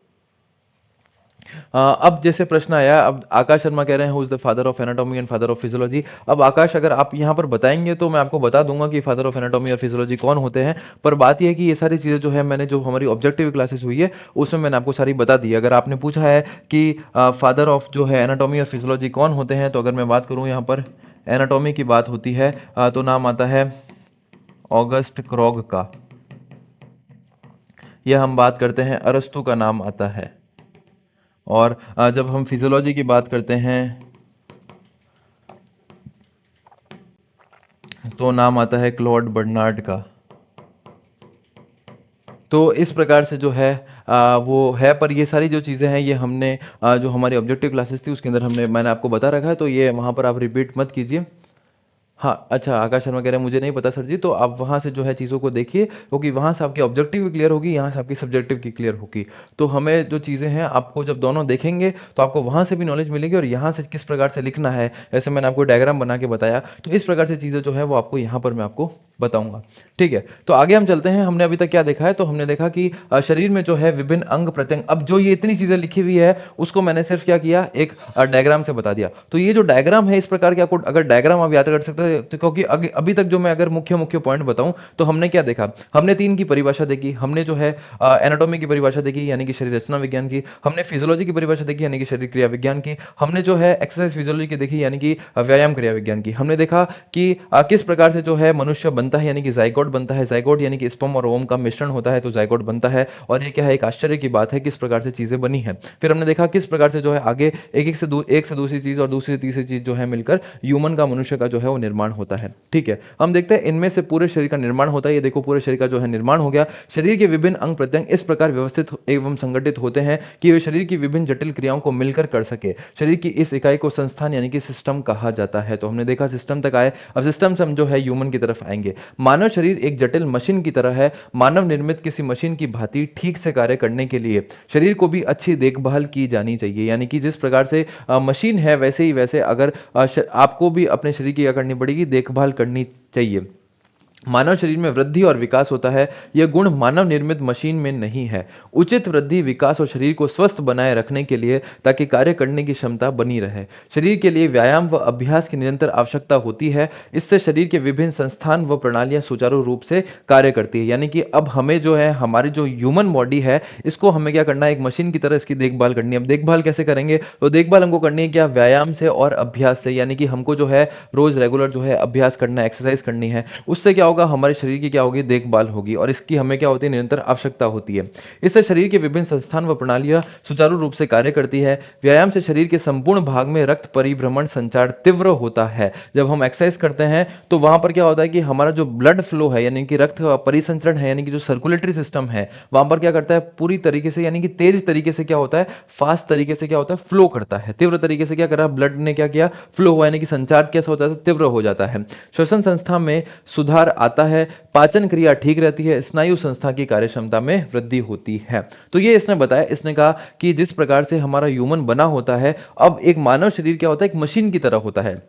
Speaker 1: अब जैसे प्रश्न आया, अब आकाश शर्मा कह रहे हैं who is the father of anatomy and father of physiology. अब आकाश, अगर आप यहाँ पर बताएंगे तो मैं आपको बता दूंगा कि फादर ऑफ एनाटॉमी और फिजियोलॉजी कौन होते हैं। पर बात यह है कि ये सारी चीज़ें जो है मैंने, जो हमारी ऑब्जेक्टिव क्लासेस हुई है उसमें मैंने आपको सारी बता दी है। अगर आपने पूछा है कि फादर ऑफ जो है एनाटॉमी और फिजियोलॉजी कौन होते हैं, तो अगर मैं बात करूँ यहाँ पर एनाटॉमी की बात होती है तो नाम आता है ऑगस्ट क्रॉग का। यह हम बात करते हैं अरस्तु का नाम आता है। और जब हम फिजियोलॉजी की बात करते हैं तो नाम आता है क्लॉड बर्नार्ड का। तो इस प्रकार से जो है वो है, पर ये सारी जो चीज़ें हैं ये हमने जो हमारी ऑब्जेक्टिव क्लासेस थी उसके अंदर मैंने आपको बता रखा है, तो ये वहाँ पर आप रिपीट मत कीजिए। हाँ, अच्छा, आकाश शर्मा कह रहे हैं मुझे नहीं पता सर जी, तो आप वहाँ से जो है चीज़ों को देखिए, क्योंकि वहाँ से आपकी ऑब्जेक्टिव भी क्लियर होगी, यहाँ से आपकी सब्जेक्टिव की क्लियर होगी। तो हमें जो चीज़ें हैं, आपको जब दोनों देखेंगे तो आपको वहाँ से भी नॉलेज मिलेगी और यहाँ से किस प्रकार से लिखना है, जैसे मैंने आपको डायग्राम बना के बताया, तो इस प्रकार से चीज़ें जो है वो आपको यहाँ पर मैं आपको बताऊँगा। ठीक है, तो आगे हम चलते हैं। हमने अभी तक क्या देखा है, तो हमने देखा कि शरीर में जो है विभिन्न अंग प्रत्यंग, अब जो ये इतनी चीज़ें लिखी हुई है उसको मैंने सिर्फ क्या किया, एक डायग्राम से बता दिया। तो ये जो डायग्राम है, इस प्रकार के आपको अगर डायग्राम आप याद कर सकते हैं, तो क्योंकि अभी तक जो मैं अगर मुख्य मुख्य पॉइंट बताऊं, तो हमने क्या देखा, हमने तीन की परिभाषा देखी, हमने जो है एनाटॉमी की परिभाषा देखी यानी कि शरीर रचना विज्ञान की, हमने फिजियोलॉजी की परिभाषा देखी यानी कि शरीर क्रिया विज्ञान की, हमने जो है एक्सरसाइज फिजियोलॉजी की देखी यानी कि व्यायाम क्रिया विज्ञान की, हमने देखा कि किस प्रकार से जो है मनुष्य बनता है यानी कि जाइगोट बनता है, जाइगोट यानी कि स्पर्म और ओवम का मिश्रण होता है तो जाइगोट बनता है, और ये क्या है, एक आश्चर्य की बात है किस प्रकार से चीजें बनी है। फिर हमने देखा किस प्रकार से जो है आगे एक से दूसरी चीज और दूसरी तीसरी चीज जो है मिलकर ह्यूमन का, मनुष्य का जो है वो निर्माण होता है। ठीक है, हम देखते हैं इनमें से पूरे शरीर का निर्माण होता है। ये देखो पूरे शरीर का जो है निर्माण हो गया। शरीर के विभिन्न अंग प्रत्यंग इस प्रकार व्यवस्थित एवं संगठित होते हैं कि वे शरीर की विभिन्न जटिल क्रियाओं को मिलकर कर सके। शरीर की इस इकाई को संस्थान यानी कि सिस्टम कहा जाता है। तो हमने देखा सिस्टम तक आए, अब सिस्टम से हम जो है ह्यूमन की तरफ आएंगे। मानव शरीर एक जटिल मशीन की तरह है। मानव निर्मित किसी मशीन की भांति ठीक से कार्य करने के लिए शरीर को भी अच्छी देखभाल की जानी चाहिए, यानी कि जिस प्रकार से मशीन है वैसे ही वैसे अगर आपको भी अपने शरीर की क्या करनी पड़ेगी, देखभाल करनी चाहिए। मानव शरीर में वृद्धि और विकास होता है। यह गुण मानव निर्मित मशीन में नहीं है। उचित वृद्धि, विकास और शरीर को स्वस्थ बनाए रखने के लिए, ताकि कार्य करने की क्षमता बनी रहे, शरीर के लिए व्यायाम व अभ्यास की निरंतर आवश्यकता होती है। इससे शरीर के विभिन्न संस्थान व प्रणालियां सुचारू रूप से कार्य करती है। यानी कि अब हमें जो है हमारी जो ह्यूमन बॉडी है, इसको हमें क्या करना है, एक मशीन की तरह इसकी देखभाल करनी है। अब देखभाल कैसे करेंगे, तो देखभाल हमको करनी है क्या, व्यायाम से और अभ्यास से, यानी कि हमको जो है रोज रेगुलर जो है अभ्यास करना है, एक्सरसाइज करनी है। उससे क्या होगा, हमारे शरीर की क्या होगी, देखभाल होगी, और इसकी हमें क्या होती है, निरंतर आवश्यकता होती है। इससे शरीर के विभिन्न संस्थान व प्रणालियां सुचारू रूप से कार्य करती है। व्यायाम से शरीर के संपूर्ण भाग में रक्त परिभ्रमण संचार तीव्र होता है। जब हम एक्सरसाइज करते हैं तो वहां पर क्या होता है कि हमारा जो ब्लड फ्लो है यानी कि रक्त का परिसंचरण है, यानी कि जो सर्कुलेटरी सिस्टम है, वहां पर क्या करता है, पूरी तरीके से यानी कि तेज तरीके से क्या होता है, फास्ट तरीके से क्या होता है, फ्लो करता है। तीव्र तरीके से क्या कर रहा है, ब्लड ने क्या किया, फ्लो हुआ, यानी कि संचार कैसा होता है, तीव्र हो जाता है। श्वसन संस्था में सुधार आता है। पाचन क्रिया ठीक रहती है। स्नायु संस्था की कार्यक्षमता में वृद्धि होती है। तो ये इसने बताया, इसने कहा कि जिस प्रकार से हमारा ह्यूमन बना होता है, अब एक मानव शरीर क्या होता है, एक मशीन की तरह होता है।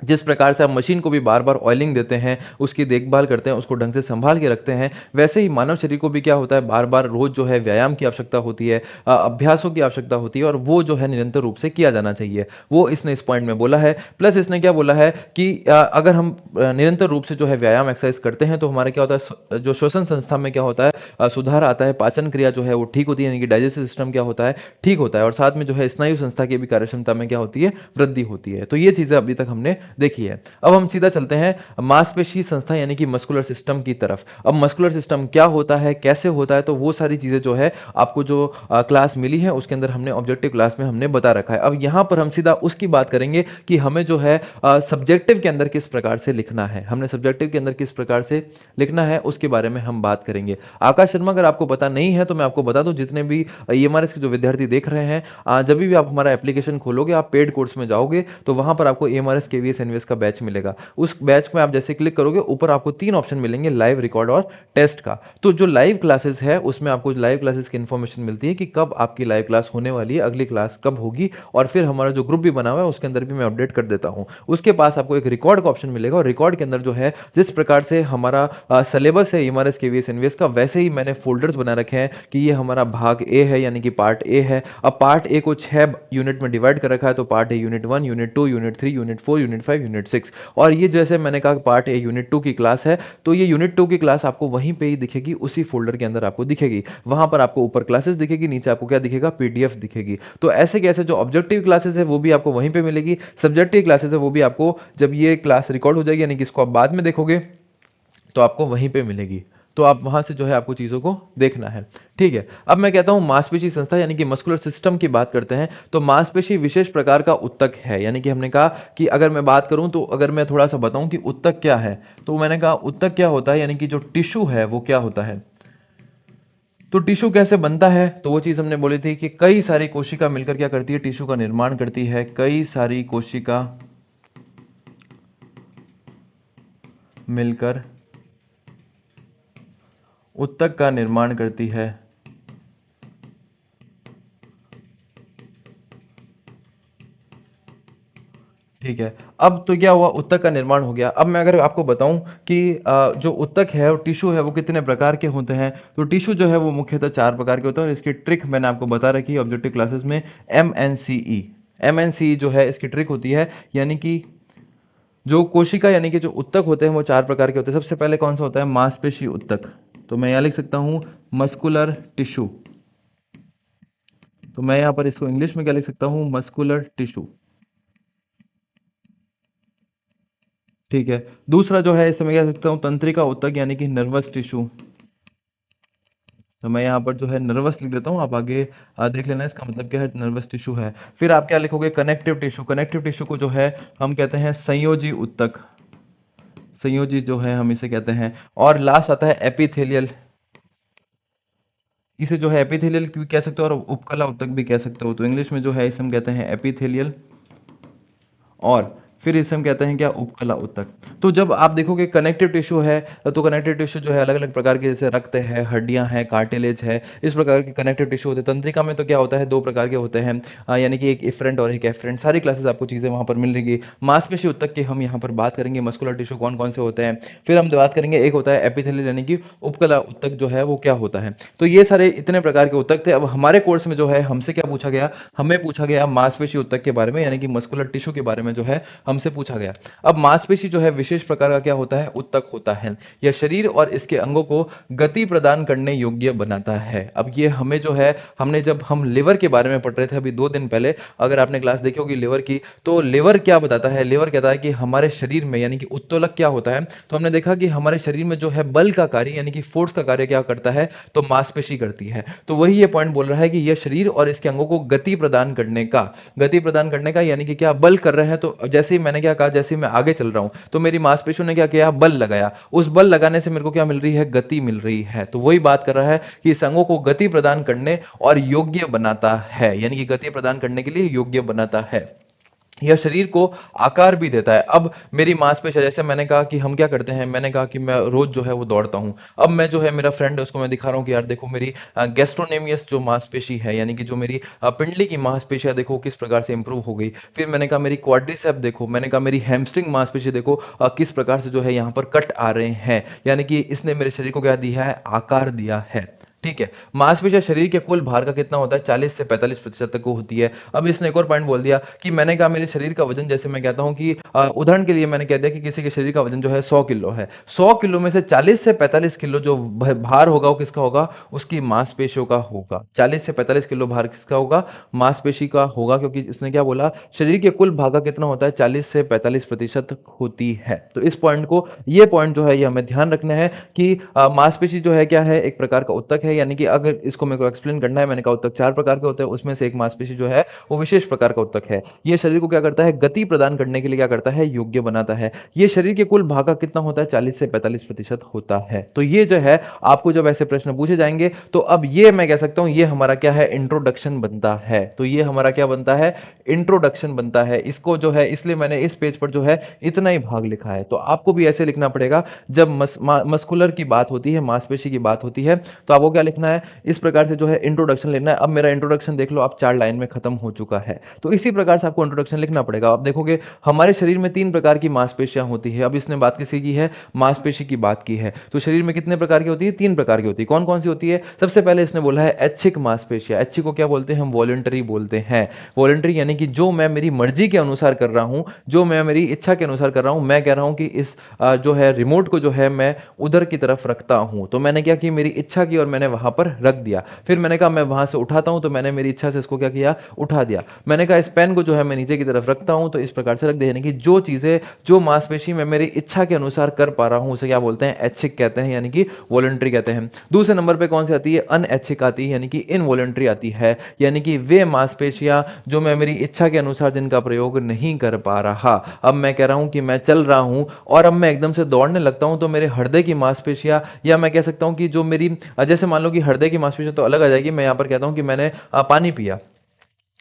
Speaker 1: जिस प्रकार से आप मशीन को भी बार बार ऑयलिंग देते हैं, उसकी देखभाल करते हैं, उसको ढंग से संभाल के रखते हैं, वैसे ही मानव शरीर को भी क्या होता है, बार बार रोज जो है व्यायाम की आवश्यकता होती है, अभ्यासों की आवश्यकता होती है, और वो जो है निरंतर रूप से किया जाना चाहिए। वो इसने इस पॉइंट में बोला है। प्लस इसने क्या बोला है कि अगर हम निरंतर रूप से जो है व्यायाम एक्सरसाइज करते हैं तो हमारा क्या होता है, जो श्वसन संस्था में क्या होता है, सुधार आता है। पाचन क्रिया जो है वो ठीक होती है, यानी कि डाइजेस्टिव सिस्टम क्या होता है, ठीक होता है, और साथ में जो है स्नायु संस्था की भी कार्यक्षमता में क्या होती है, वृद्धि होती है। तो ये चीजें अभी तक हमने देखी है। अब हम सीधा चलते हैं मांसपेशी संस्था यानी कि मस्कुलर सिस्टम की तरफ। अब मस्कुलर सिस्टम क्या होता है, कैसे होता है, तो वो सारी चीजें जो है आपको जो क्लास मिली है उसके अंदर हमने ऑब्जेक्टिव क्लास में हमने बता रखा है। अब यहां पर हम सीधा उसकी बात करेंगे कि हमें जो है सब्जेक्टिव के अंदर किस प्रकार से लिखना है, हमने सब्जेक्टिव के अंदर किस प्रकार से लिखना है उसके बारे में हम बात करेंगे। आकाश शर्मा, अगर आपको पता नहीं है तो मैं आपको बता दूं, जितने भी ईएमआरएस के जो विद्यार्थी देख रहे हैं, जब भी आप हमारा एप्लीकेशन खोलोगे, आप पेड कोर्स में जाओगे तो वहां पर आपको ईएमआरएस केवीएस एनवीएस का बैच मिलेगा। उस बैच में आप जैसे क्लिक करोगे, ऊपर आपको तीन ऑप्शन मिलेंगे, लाइव, रिकॉर्ड और टेस्ट का। तो जो लाइव क्लासेस है उसमें आपको लाइव क्लासेस की इंफॉर्मेशन मिलती है कि कब आपकी लाइव क्लास होने वाली है, अगली क्लास कब होगी, और फिर हमारा जो ग्रुप भी बना हुआ है उसके अंदर भी मैं अपडेट कर देता हूं। उसके पास आपको एक रिकॉर्ड का ऑप्शन मिलेगा, और रिकॉर्ड के अंदर जो है जिस प्रकार से हमारा सिलेबस है ईएमआरएस केवीएस एनवीएस का, वैसे ही मैंने फोल्डर्स बना रखे हैं कि ये हमारा भाग ए है, यानी कि पार्ट ए है। अब पार्ट ए को 6 यूनिट में डिवाइड कर रखा है, तो part a unit 1, unit 2, unit 3, unit 4, unit 5, unit 6। और ये जैसे मैंने कहा पार्ट ए यूनिट 2 की क्लास है, तो ये यूनिट 2 की क्लास आपको वहीं पे ही दिखेगी, उसी फोल्डर के अंदर आपको दिखेगी। वहां पर आपको ऊपर क्लासेस दिखेगी, नीचे आपको क्या दिखेगा, पीडीएफ दिखेगी। तो ऐसे कैसे जो ऑब्जेक्टिव क्लासेस है वो भी आपको वहीं पे मिलेगी, सब्जेक्टिव क्लासेस है वो भी आपको जब ये क्लास रिकॉर्ड हो जाएगी, यानी कि इसको आप बाद में देखोगे तो आपको वहीं पे मिलेगी। तो आप वहां से जो है आपको चीजों को देखना है। ठीक है, अब मैं कहता हूं मांसपेशी संस्था यानी कि मस्कुलर सिस्टम की बात करते हैं। तो मांसपेशी विशेष प्रकार का उत्तक है, यानी कि हमने कहा कि अगर मैं बात करूं, तो अगर मैं थोड़ा सा बताऊं कि उत्तक क्या है, तो मैंने कहा उत्तक क्या होता है, यानी कि जो टिश्यू है वो क्या होता है, तो टिश्यू कैसे बनता है, तो वो चीज़ हमने बोली थी कि कई सारी कोशिका मिलकर क्या करती है, टिश्यू का निर्माण करती है। कई सारी कोशिका मिलकर ऊतक का निर्माण करती है। ठीक है। अब तो क्या हुआ, ऊतक का निर्माण हो गया। अब मैं अगर आपको बताऊं कि जो ऊतक है और टिश्यू है वो कितने प्रकार के होते हैं, तो टिश्यू जो है वो मुख्यतः 4 प्रकार के होते हैं और इसकी ट्रिक मैंने आपको बता रखी है ऑब्जेक्टिव क्लासेस में, एमएनसीई। एमएनसीई जो है इसकी ट्रिक होती है, यानी कि जो कोशिका यानी कि जो ऊतक होते हैं वो 4 प्रकार के होते हैं। सबसे पहले कौन सा होता है, मांसपेशी ऊतक। तो मैं यहाँ लिख सकता हूँ मस्कुलर टिश्यू। तो मैं यहाँ पर इसको इंग्लिश में क्या लिख सकता हूँ, मस्कुलर टिश्यू। ठीक है। दूसरा जो है इसमें कह सकता हूँ तंत्रिका ऊतक यानी कि नर्वस टिश्यू। तो मैं यहाँ पर जो है नर्वस लिख देता हूँ, आप आगे देख लेना इसका मतलब क्या है, नर्वस टिश्यू है। फिर आप क्या लिखोगे, कनेक्टिव टिश्यू। कनेक्टिव टिश्यू को जो है हम कहते हैं संयोजी ऊतक। संयोजी जो है हम इसे कहते हैं। और लास्ट आता है एपिथेलियल। इसे जो है एपिथेलियल भी कह सकते हो और उपकला ऊतक भी कह सकते हो। तो इंग्लिश में जो है इसे हम कहते हैं एपिथेलियल, और फिर इसे हम कहते हैं क्या, उपकला ऊतक। तो जब आप देखोगे कनेक्टिव टिश्यू है, तो कनेक्टिव टिश्यू जो है अलग अलग प्रकार के, जैसे रक्त है, हड्डियां हैं, कार्टिलेज है, इस प्रकार के कनेक्टिव टिश्यू होते हैं। तंत्रिका में तो क्या होता है, 2 प्रकार के होते हैं, यानी कि एक इफरेंट और एक एफरेंट। सारी क्लासेस आपको चीजें वहां पर मिल रही। मांसपेशी ऊतक की हम यहाँ पर बात करेंगे, मस्कुलर टिश्यू कौन कौन से होते हैं। फिर हम बात करेंगे, एक होता है एपिथेलियल यानी कि उपकला ऊतक जो है वो क्या होता है। तो ये सारे इतने प्रकार के ऊतक थे। अब हमारे कोर्स में जो है हमसे क्या पूछा गया, हमें पूछा गया मांसपेशी ऊतक के बारे में, यानी कि मस्कुलर टिश्यू के बारे में जो है हमसे पूछा गया। अब मांसपेशी जो है विशेष प्रकार का क्या होता है, ऊतक होता है। यह शरीर और इसके अंगों को गति प्रदान करने योग्य बनाता है। अब ये हमें जो है, हमने जब हम लिवर के बारे में पढ़ रहे थे अभी 2 दिन पहले, अगर आपने क्लास देखी होगी लिवर की, तो लिवर क्या बताता है, लिवर कहता है कि हमारे शरीर में यानी कि उत्तोलक क्या होता है। तो हमने देखा कि हमारे शरीर में जो है बल का कार्य यानी कि फोर्स का कार्य क्या करता है, तो मांसपेशी करती है। तो वही ये पॉइंट बोल रहा है कि यह शरीर और इसके अंगों को गति प्रदान करने का, गति प्रदान करने का यानी कि क्या, बल कर रहे हैं। तो जैसे ही मैंने क्या कहा, जैसे ही मैं आगे चल रहा हूं तो मेरी मांसपेशियों ने क्या किया, बल लगाया। उस बल लगाने से मेरे को क्या मिल रही है, गति मिल रही है। तो वही बात कर रहा है कि इस अंगों को गति प्रदान करने और योग्य बनाता है, यानी कि गति प्रदान करने के लिए योग्य बनाता है। यह शरीर को आकार भी देता है। अब मेरी मांसपेशियां, जैसे मैंने कहा कि हम क्या करते हैं, मैंने कहा कि मैं रोज जो है वो दौड़ता हूं। अब मैं जो है, मेरा फ्रेंड है, उसको मैं दिखा रहा हूं कि यार देखो मेरी गैस्ट्रोनेमियस जो मांसपेशी है, यानी कि जो मेरी पिंडली की मांसपेशियां देखो किस प्रकार से इंप्रूव हो गई। फिर मैंने कहा मेरी क्वाड्रिसेप देखो, मैंने कहा मेरी हैमस्ट्रिंग मांसपेशी देखो किस प्रकार से जो है यहाँ पर कट आ रहे हैं, यानी कि इसने मेरे शरीर को क्या दिया है, आकार दिया है। ठीक है। मांसपेशियां शरीर के कुल भार का कितना होता है, 40 से 45% तक को होती है। अब इसने एक और पॉइंट बोल दिया कि मैंने कहा मेरे शरीर का वजन, जैसे मैं कहता हूं कि उदाहरण के लिए मैंने कह दिया कि किसी के शरीर का वजन जो है 100 किलो है, 100 किलो में से 40 से 45 किलो जो भार होगा वो किसका होगा, उसकी मांसपेशियों का होगा। 40 से 45 किलो भार किसका होगा, मांसपेशी का होगा, क्योंकि इसने क्या बोला, शरीर के कुल भार का कितना होता है, 40 से 45% होती है। तो इस पॉइंट को, ये पॉइंट जो है ये हमें ध्यान रखना है कि मांसपेशी जो है क्या है, एक प्रकार का ऊतक है। यानी कि अगर इसको मेरे को एक्सप्लेन करना है, मैंने कहा ऊतक 4 प्रकार के होते हैं, उसमें से एक मांसपेशी जो है वो विशेष प्रकार का ऊतक है। ये शरीर को क्या करता है, गति प्रदान करने के लिए क्या करता है, योग्य बनाता है। ये शरीर के कुल भाग का कितना होता है, 40 से 45% होता है। तो ये जो है आपको जब ऐसे प्रश्न पूछे जाएंगे, तो अब ये मैं कह सकता हूं ये हमारा क्या है, इंट्रोडक्शन बनता है। तो ये हमारा क्या बनता है, इंट्रोडक्शन बनता है। इसको जो है, इसलिए मैंने इस पेज पर जो है इतना ही भाग लिखा है। तो आपको भी ऐसे लिखना पड़ेगा, जब मस्कुलर की बात होती है, मांसपेशी की बात होती है, तो आपको क्या लिखना है, इस प्रकार से जो है इंट्रोडक्शन लिखना है। अब मेरा इंट्रोडक्शन देख लो, आप 4 लाइन में खत्म हो चुका है। तो इसी प्रकार से आपको इंट्रोडक्शन लिखना पड़ेगा। आप देखोगे हमारे शरीर में 3 प्रकार की मांसपेशियां होती है। अब इसने बात किसी की है, मांसपेशी की बात की है। तो शरीर में कितने प्रकार की होती है, 3 प्रकार की होती है। कौन कौन सी होती है, सबसे पहले इसने बोला है ऐच्छिक मांसपेशियां। ऐच्छिक को क्या बोलते हैं, हम वॉलंटरी बोलते हैं। वॉलंटरी यानी कि जो मैं मेरी मर्जी के अनुसार कर रहा हूं, जो मैं मेरी इच्छा के अनुसार कर रहा हूं। मैं कह रहा हूं कि इस जो है रिमोट को जो है मैं उधर की तरफ रखता हूं, तो मैंने क्या कि मेरी इच्छा की और मैंने वहां पर रख दिया। फिर मैंने कहा मैं वहां से उठाता हूं, तो मैंने मेरी इच्छा से इसको क्या किया, उठा दिया। मैंने कहा इस पेन को जो है मैं नीचे की तरफ रखता हूं, तो इस प्रकार से रख दिया। यानी कि जो चीजें, जो मांसपेशी मैं मेरी इच्छा के अनुसार कर पा रहा हूं, उसे क्या बोलते हैं, ऐच्छिक कहते हैं, यानी कि वॉलंटरी कहते हैं। दूसरे नंबर पे कौन सी आती है, अनऐच्छिक आती है, यानी कि इनवॉलंटरी आती है। यानी कि वे मांसपेशियां जो मैं मेरी इच्छा के अनुसार जिनका प्रयोग नहीं कर पा रहा। अब मैं कह रहा हूं कि मैं चल रहा हूं और अब मैं एकदम से दौड़ने लगता हूं, तो मेरे हृदय की मांसपेशियां, या मैं कह सकता हूं कि जो मेरी, जैसे मान लो कि हृदय की मांसपेशियां तो अलग आ जाएगी। मैं यहाँ पर कहता हूँ कि मैंने पानी पिया,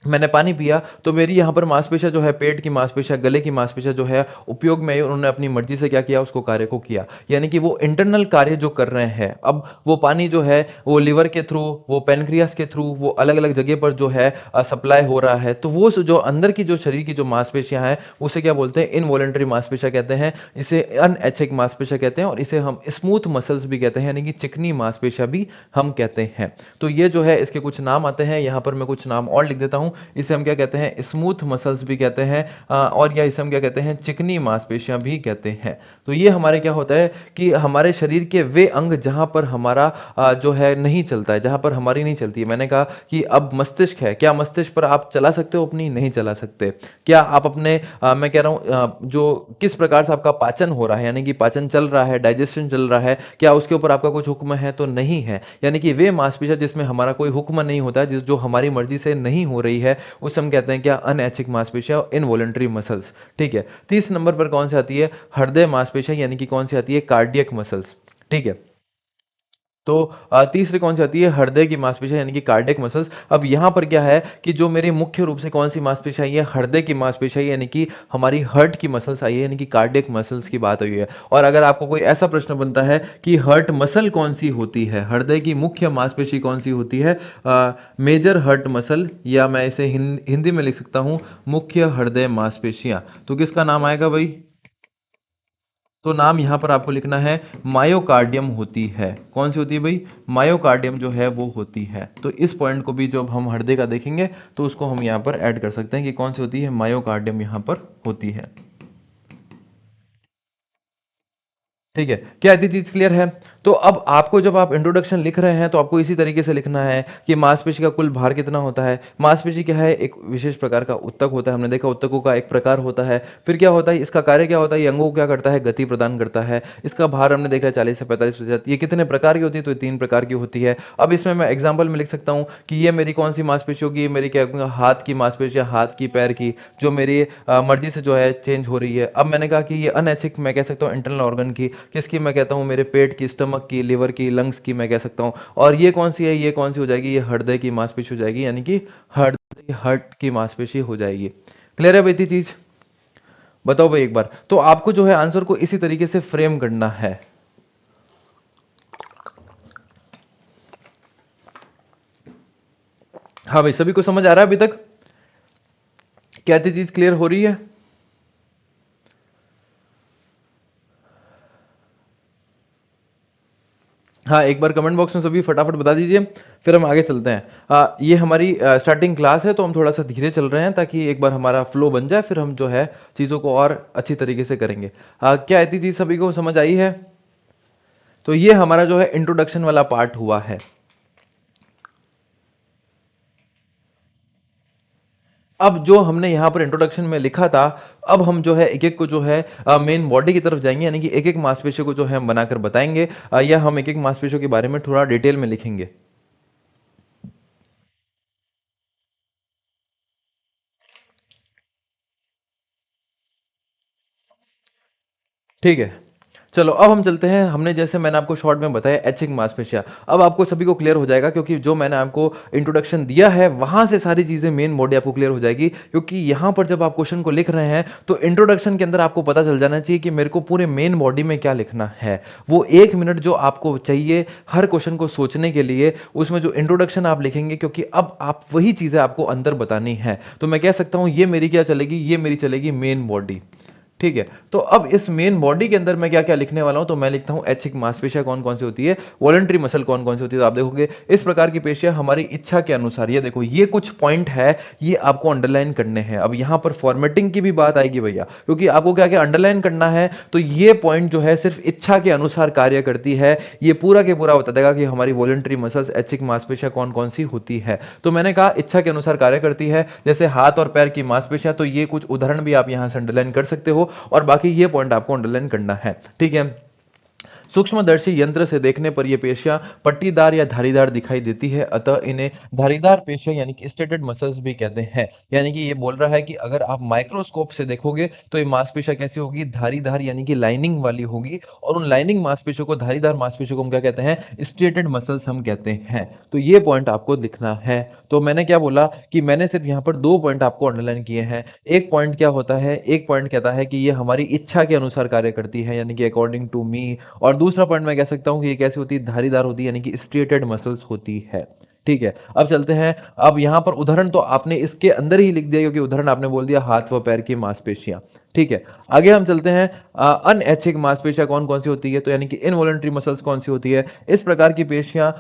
Speaker 1: मैंने पानी पिया, तो मेरी यहाँ पर मांसपेशियाँ जो है, पेट की मांसपेशियाँ, गले की मांसपेशियाँ जो है, उपयोग में आई, उन्होंने अपनी मर्जी से क्या किया, उसको कार्य को किया। यानी कि वो इंटरनल कार्य जो कर रहे हैं, अब वो पानी जो है वो लिवर के थ्रू, वो पेनक्रियास के थ्रू, वो अलग अलग जगह पर जो है सप्लाई हो रहा है, तो वो जो अंदर की जो शरीर की जो मांसपेशियाँ हैं उसे क्या बोलते हैं, इनवॉलेंट्री मांसपेशियाँ कहते हैं, इसे अनऐच्छिक मांसपेशियाँ कहते हैं, और इसे हम स्मूथ मसल्स भी कहते हैं, यानी कि चिकनी मांसपेशियाँ भी हम कहते हैं। तो ये जो है इसके कुछ नाम आते हैं, यहाँ पर मैं कुछ नाम और लिख देता हूँ। इसे हम क्या कहते हैं, स्मूथ मसल्स भी कहते हैं, और या इसे हम क्या कहते हैं, चिकनी मांसपेशियां भी कहते हैं। तो ये हमारे क्या होता है कि हमारे शरीर के वे अंग जहां पर हमारा जो है नहीं चलता है, जहां पर हमारी नहीं चलती है। मैंने कहा कि अब मस्तिष्क है, क्या मस्तिष्क पर आप चला सकते हो अपनी, नहीं चला सकते। क्या आप अपने मैं कह रहा हूं जो किस प्रकार से आपका पाचन हो रहा है, यानी कि पाचन चल रहा है, डाइजेशन चल रहा है, क्या उसके ऊपर आपका कुछ हुक्म है, तो नहीं है। यानी कि वे मांसपेशियां जिसमें हमारा कोई हुक्म नहीं होता है, जिस जो हमारी मर्जी से नहीं हो रही है, उसे हम कहते हैं क्या, अनैच्छिक मांसपेशियां, इनवॉलेंट्री मसल्स। ठीक है, 30 नंबर पर कौन सी आती है, हृदय मांसपेशियां, यानी कि कौन सी आती है, कार्डियक मसल्स। ठीक है, तो तीसरी कौन सी आती है, हृदय की मांसपेशियां, यानी कि कार्डियक मसल्स। अब यहां पर क्या है कि जो मेरी मुख्य रूप से कौन सी मांसपेशियां आई है, हृदय की मांसपेशियां, यानी कि हमारी हार्ट की मसल्स आई है, यानी कि कार्डियक मसल्स की बात हुई है। और अगर आपको कोई ऐसा प्रश्न बनता है कि हार्ट मसल कौन सी होती है, हृदय की मुख्य मांसपेशी कौन सी होती है, मेजर हार्ट मसल, या मैं इसे हिंदी में लिख सकता हूं, मुख्य हृदय मांसपेशियां, तो किसका नाम आएगा भाई, तो नाम यहां पर आपको लिखना है मायोकार्डियम होती है। कौन सी होती है भाई, मायोकार्डियम जो है वो होती है। तो इस पॉइंट को भी जब हम हृदय का देखेंगे तो उसको हम यहां पर ऐड कर सकते हैं कि कौन सी होती है, मायोकार्डियम यहां पर होती है। ठीक है, क्या इतनी चीज क्लियर है। तो अब आपको जब आप इंट्रोडक्शन लिख रहे हैं तो आपको इसी तरीके से लिखना है कि मांसपेशी का कुल भार कितना होता है। मांसपेशी क्या है, एक विशेष प्रकार का ऊतक होता है, हमने देखा ऊतकों का एक प्रकार होता है। फिर क्या होता है, इसका कार्य क्या होता है, ये अंगों को क्या करता है, गति प्रदान करता है। इसका भार हमने देखा है 40 से 45%। ये कितने प्रकार की होती है, तो ये 3 प्रकार की होती है। अब इसमें मैं एग्जाम्पल में लिख सकता हूँ कि ये मेरी कौन सी मांसपेशी होगी, ये मेरी क्या कहूँगा, हाथ की मांसपेशी, हाथ की, पैर की, जो मेरी मर्जी से जो है चेंज हो रही है। अब मैंने कहा कि ये अनैच्छिक, मैं कह सकता हूँ इंटरनल ऑर्गन की, किसकी मैं कहता हूँ, मेरे पेट की, स्टमक की, लिवर की, लंग्स की मैं कह सकता हूँ। और ये कौन सी है, ये कौन सी हो जाएगी, ये हृदय की मांसपेशी हो जाएगी, यानी कि हृदय, हार्ट की मांसपेशी हो जाएगी। क्लियर है भाई इतनी चीज। बताओ भाई एक बार, तो आपको जो है आंसर को इसी तरीके से फ्रेम करना है। हाँ भाई, सभी को समझ आ रहा है अभी तक, क्या इतनी चीज क्लियर हो रही है। हाँ, एक बार कमेंट बॉक्स में सभी फटाफट बता दीजिए, फिर हम आगे चलते हैं। ये हमारी स्टार्टिंग क्लास है, तो हम थोड़ा सा धीरे चल रहे हैं ताकि एक बार हमारा फ्लो बन जाए, फिर हम जो है चीज़ों को और अच्छी तरीके से करेंगे। क्या इतनी चीज़ सभी को समझ आई है। तो ये हमारा जो है इंट्रोडक्शन वाला पार्ट हुआ है। अब जो हमने यहाँ पर इंट्रोडक्शन में लिखा था, अब हम जो है एक एक को जो है मेन बॉडी की तरफ जाएंगे, यानी कि एक एक मांसपेशी को जो है हम बनाकर बताएंगे, या हम एक एक मांसपेशियों के बारे में थोड़ा डिटेल में लिखेंगे। ठीक है, चलो अब हम चलते हैं। हमने जैसे मैंने आपको शॉर्ट में बताया ऐच्छिक मांसपेशियां, अब आपको सभी को क्लियर हो जाएगा, क्योंकि जो मैंने आपको इंट्रोडक्शन दिया है वहां से सारी चीजें मेन बॉडी आपको क्लियर हो जाएगी। क्योंकि यहां पर जब आप क्वेश्चन को लिख रहे हैं तो इंट्रोडक्शन के अंदर आपको पता चल जाना चाहिए कि मेरे को पूरे मेन बॉडी में क्या लिखना है। वो 1 मिनट जो आपको चाहिए हर क्वेश्चन को सोचने के लिए, उसमें जो इंट्रोडक्शन आप लिखेंगे, क्योंकि अब आप वही चीजें आपको अंदर बतानी है। तो मैं कह सकता हूं ये मेरी क्या चलेगी, ये मेरी चलेगी मेन बॉडी। ठीक है, तो अब इस मेन बॉडी के अंदर मैं क्या क्या लिखने वाला हूं, तो मैं लिखता हूं ऐच्छिक मांसपेशियां कौन कौन सी होती है, वॉलंटरी मसल कौन कौन सी होती है। तो आप देखोगे इस प्रकार की पेशियां हमारी इच्छा के अनुसार, ये देखो ये कुछ पॉइंट है, ये आपको अंडरलाइन करने हैं। अब यहां पर फॉर्मेटिंग की भी बात आएगी भैया, क्योंकि आपको क्या क्या अंडरलाइन करना है। तो ये पॉइंट जो है सिर्फ इच्छा के अनुसार कार्य करती है, ये पूरा के पूरा बता देगा कि हमारी वॉलंटरी मसल्स, ऐच्छिक मांसपेशियां कौन कौन सी होती है। तो मैंने कहा इच्छा के अनुसार कार्य करती है, जैसे हाथ और पैर की मांसपेशियां, तो ये कुछ उदाहरण भी आप यहां से अंडरलाइन कर सकते हो, और बाकी ये पॉइंट आपको अंडरलाइन करना है। ठीक है, सूक्ष्मदर्शी यंत्र से देखने पर ये पेशियां पट्टीदार या धारीदार दिखाई देती है, अतः इन्हें धारीदार पेशियां यानी कि स्टेटेड मसल्स भी कहते हैं। यानी कि ये बोल रहा है कि अगर आप माइक्रोस्कोप से देखोगे तो ये मांसपेशियां कैसी होगी, धारीदार यानी कि लाइनिंग वाली होगी, और उन लाइनिंग मांसपेशियों को, धारीदार मांसपेशियों को हम क्या कहते हैं, स्टेटेड मसल्स हम कहते हैं। तो ये पॉइंट आपको लिखना है। तो मैंने क्या बोला कि मैंने सिर्फ यहाँ पर दो पॉइंट आपको अंडरलाइन किए हैं। एक पॉइंट क्या होता है, एक पॉइंट कहता है कि ये हमारी इच्छा के अनुसार कार्य करती है, यानी कि अकॉर्डिंग टू मी। और दूसरा पॉइंट मैं कह सकता हूं कि ये कैसी होती है, धारीदार होती है, यानी कि स्ट्रेटेड मसल्स होती है। ठीक है, अब चलते हैं। अब यहां पर उदाहरण तो आपने इसके अंदर ही लिख दिया, क्योंकि उदाहरण आपने बोल दिया हाथ व पैर की मांसपेशियां। ठीक है, आगे हम चलते हैं। अनैच्छिक मांसपेशियां कौन कौन सी होती है, तो यानी कि इनवॉलंटरी मसल्स कौन सी होती है। इस प्रकार की पेशियां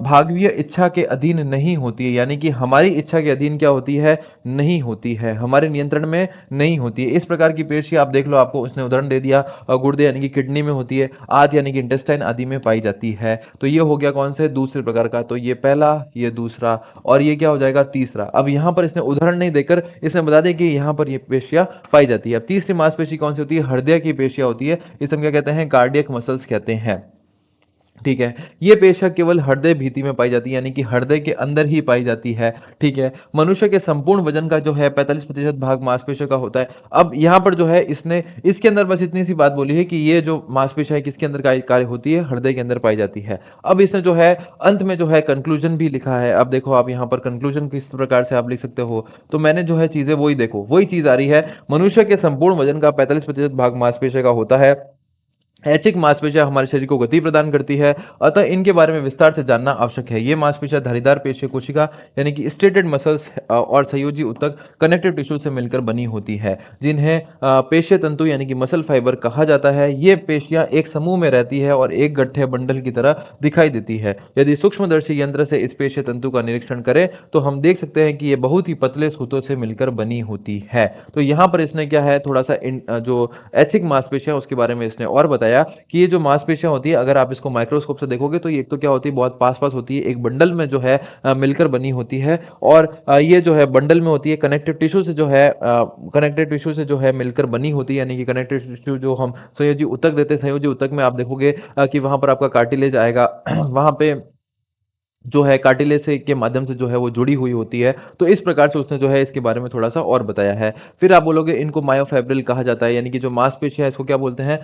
Speaker 1: भागवीय इच्छा के अधीन नहीं होती है, यानी कि हमारी इच्छा के अधीन क्या होती है, नहीं होती है, हमारे नियंत्रण में नहीं होती है। इस प्रकार की पेशियां आप देख लो, आपको उसने उदाहरण दे दिया, गुर्दे यानी कि किडनी में होती है, आंत यानी कि इंटेस्टाइन आदि में पाई जाती है। तो ये हो गया कौन से, दूसरे प्रकार का। तो ये पहला, ये दूसरा, और ये क्या हो जाएगा, तीसरा। अब यहां पर इसने उदाहरण नहीं देकर इसने बता दिया कि यहां पर ये पेशियां पाई जाती है। अब तीसरी मांसपेशी कौन सी होती है, हृदय की पेशियां होती है, इसे हम क्या कहते हैं, कार्डियक मसल्स कहते हैं। ठीक है, ये पेशियां केवल हृदय भीति में पाई जाती है, यानी कि हृदय के अंदर ही पाई जाती है। ठीक है, मनुष्य के संपूर्ण वजन का जो है 45% भाग मांसपेशियों का होता है। अब यहां पर जो है इसने इसके अंदर बस इतनी सी बात बोली है कि ये जो मांसपेशियां है किसके अंदर कार्य होती है, हृदय के अंदर पाई जाती है। अब इसने जो है अंत में जो है कंक्लूजन भी लिखा है। अब देखो आप यहां पर कंक्लूजन किस प्रकार से आप लिख सकते हो, तो मैंने जो है चीजें वही, देखो वही चीज आ रही है, मनुष्य के संपूर्ण वजन का 45% भाग मांसपेशियों का होता है। ऐच्छिक मांसपेशियां हमारे शरीर को गति प्रदान करती है, अतः इनके बारे में विस्तार से जानना आवश्यक है। ये मांसपेशियां धारीदार पेशीय कोशिका यानी कि स्टेटेड मसल्स और संयोजी ऊतक कनेक्टिव टिश्यू से मिलकर बनी होती है, जिन्हें पेशीय तंतु यानी कि मसल फाइबर कहा जाता है। ये पेशियां एक समूह में रहती है और एक गट्ठे बंडल की तरह दिखाई देती है। यदि सूक्ष्मदर्शी यंत्र से इस पेशीय तंतु का निरीक्षण करें तो हम देख सकते हैं कि ये बहुत ही पतले सूतों से मिलकर बनी होती है। तो यहाँ पर इसने क्या है, थोड़ा सा जो ऐच्छिक मांसपेशियां उसके बारे में इसने और बताया कि ये जो मांसपेशियां होती है, अगर आप इसको माइक्रोस्कोप से देखोगे तो ये एक तो क्या होती है, बहुत पास पास होती है, एक बंडल में जो है मिलकर बनी होती है। और ये जो है बंडल में होती है, कनेक्टिव टिश्यू से जो है मिलकर बनी होती है, यानी कि कनेक्टिव टिश्यू जो हम संयोजी ऊतक देते हैं, संयोजी ऊतक में आप देखोगे कि वहां पर आपका कार्टिलेज आएगा वहां पे जो है कार्टिलेज से के माध्यम से जो है वो जुड़ी हुई होती है। तो इस प्रकार से उसने जो है इसके बारे में थोड़ा सा और बताया है। फिर आप बोलोगे इनको मायोफाइब्रिल कहा जाता है, यानी कि जो मांसपेशियां है इसको क्या बोलते हैं,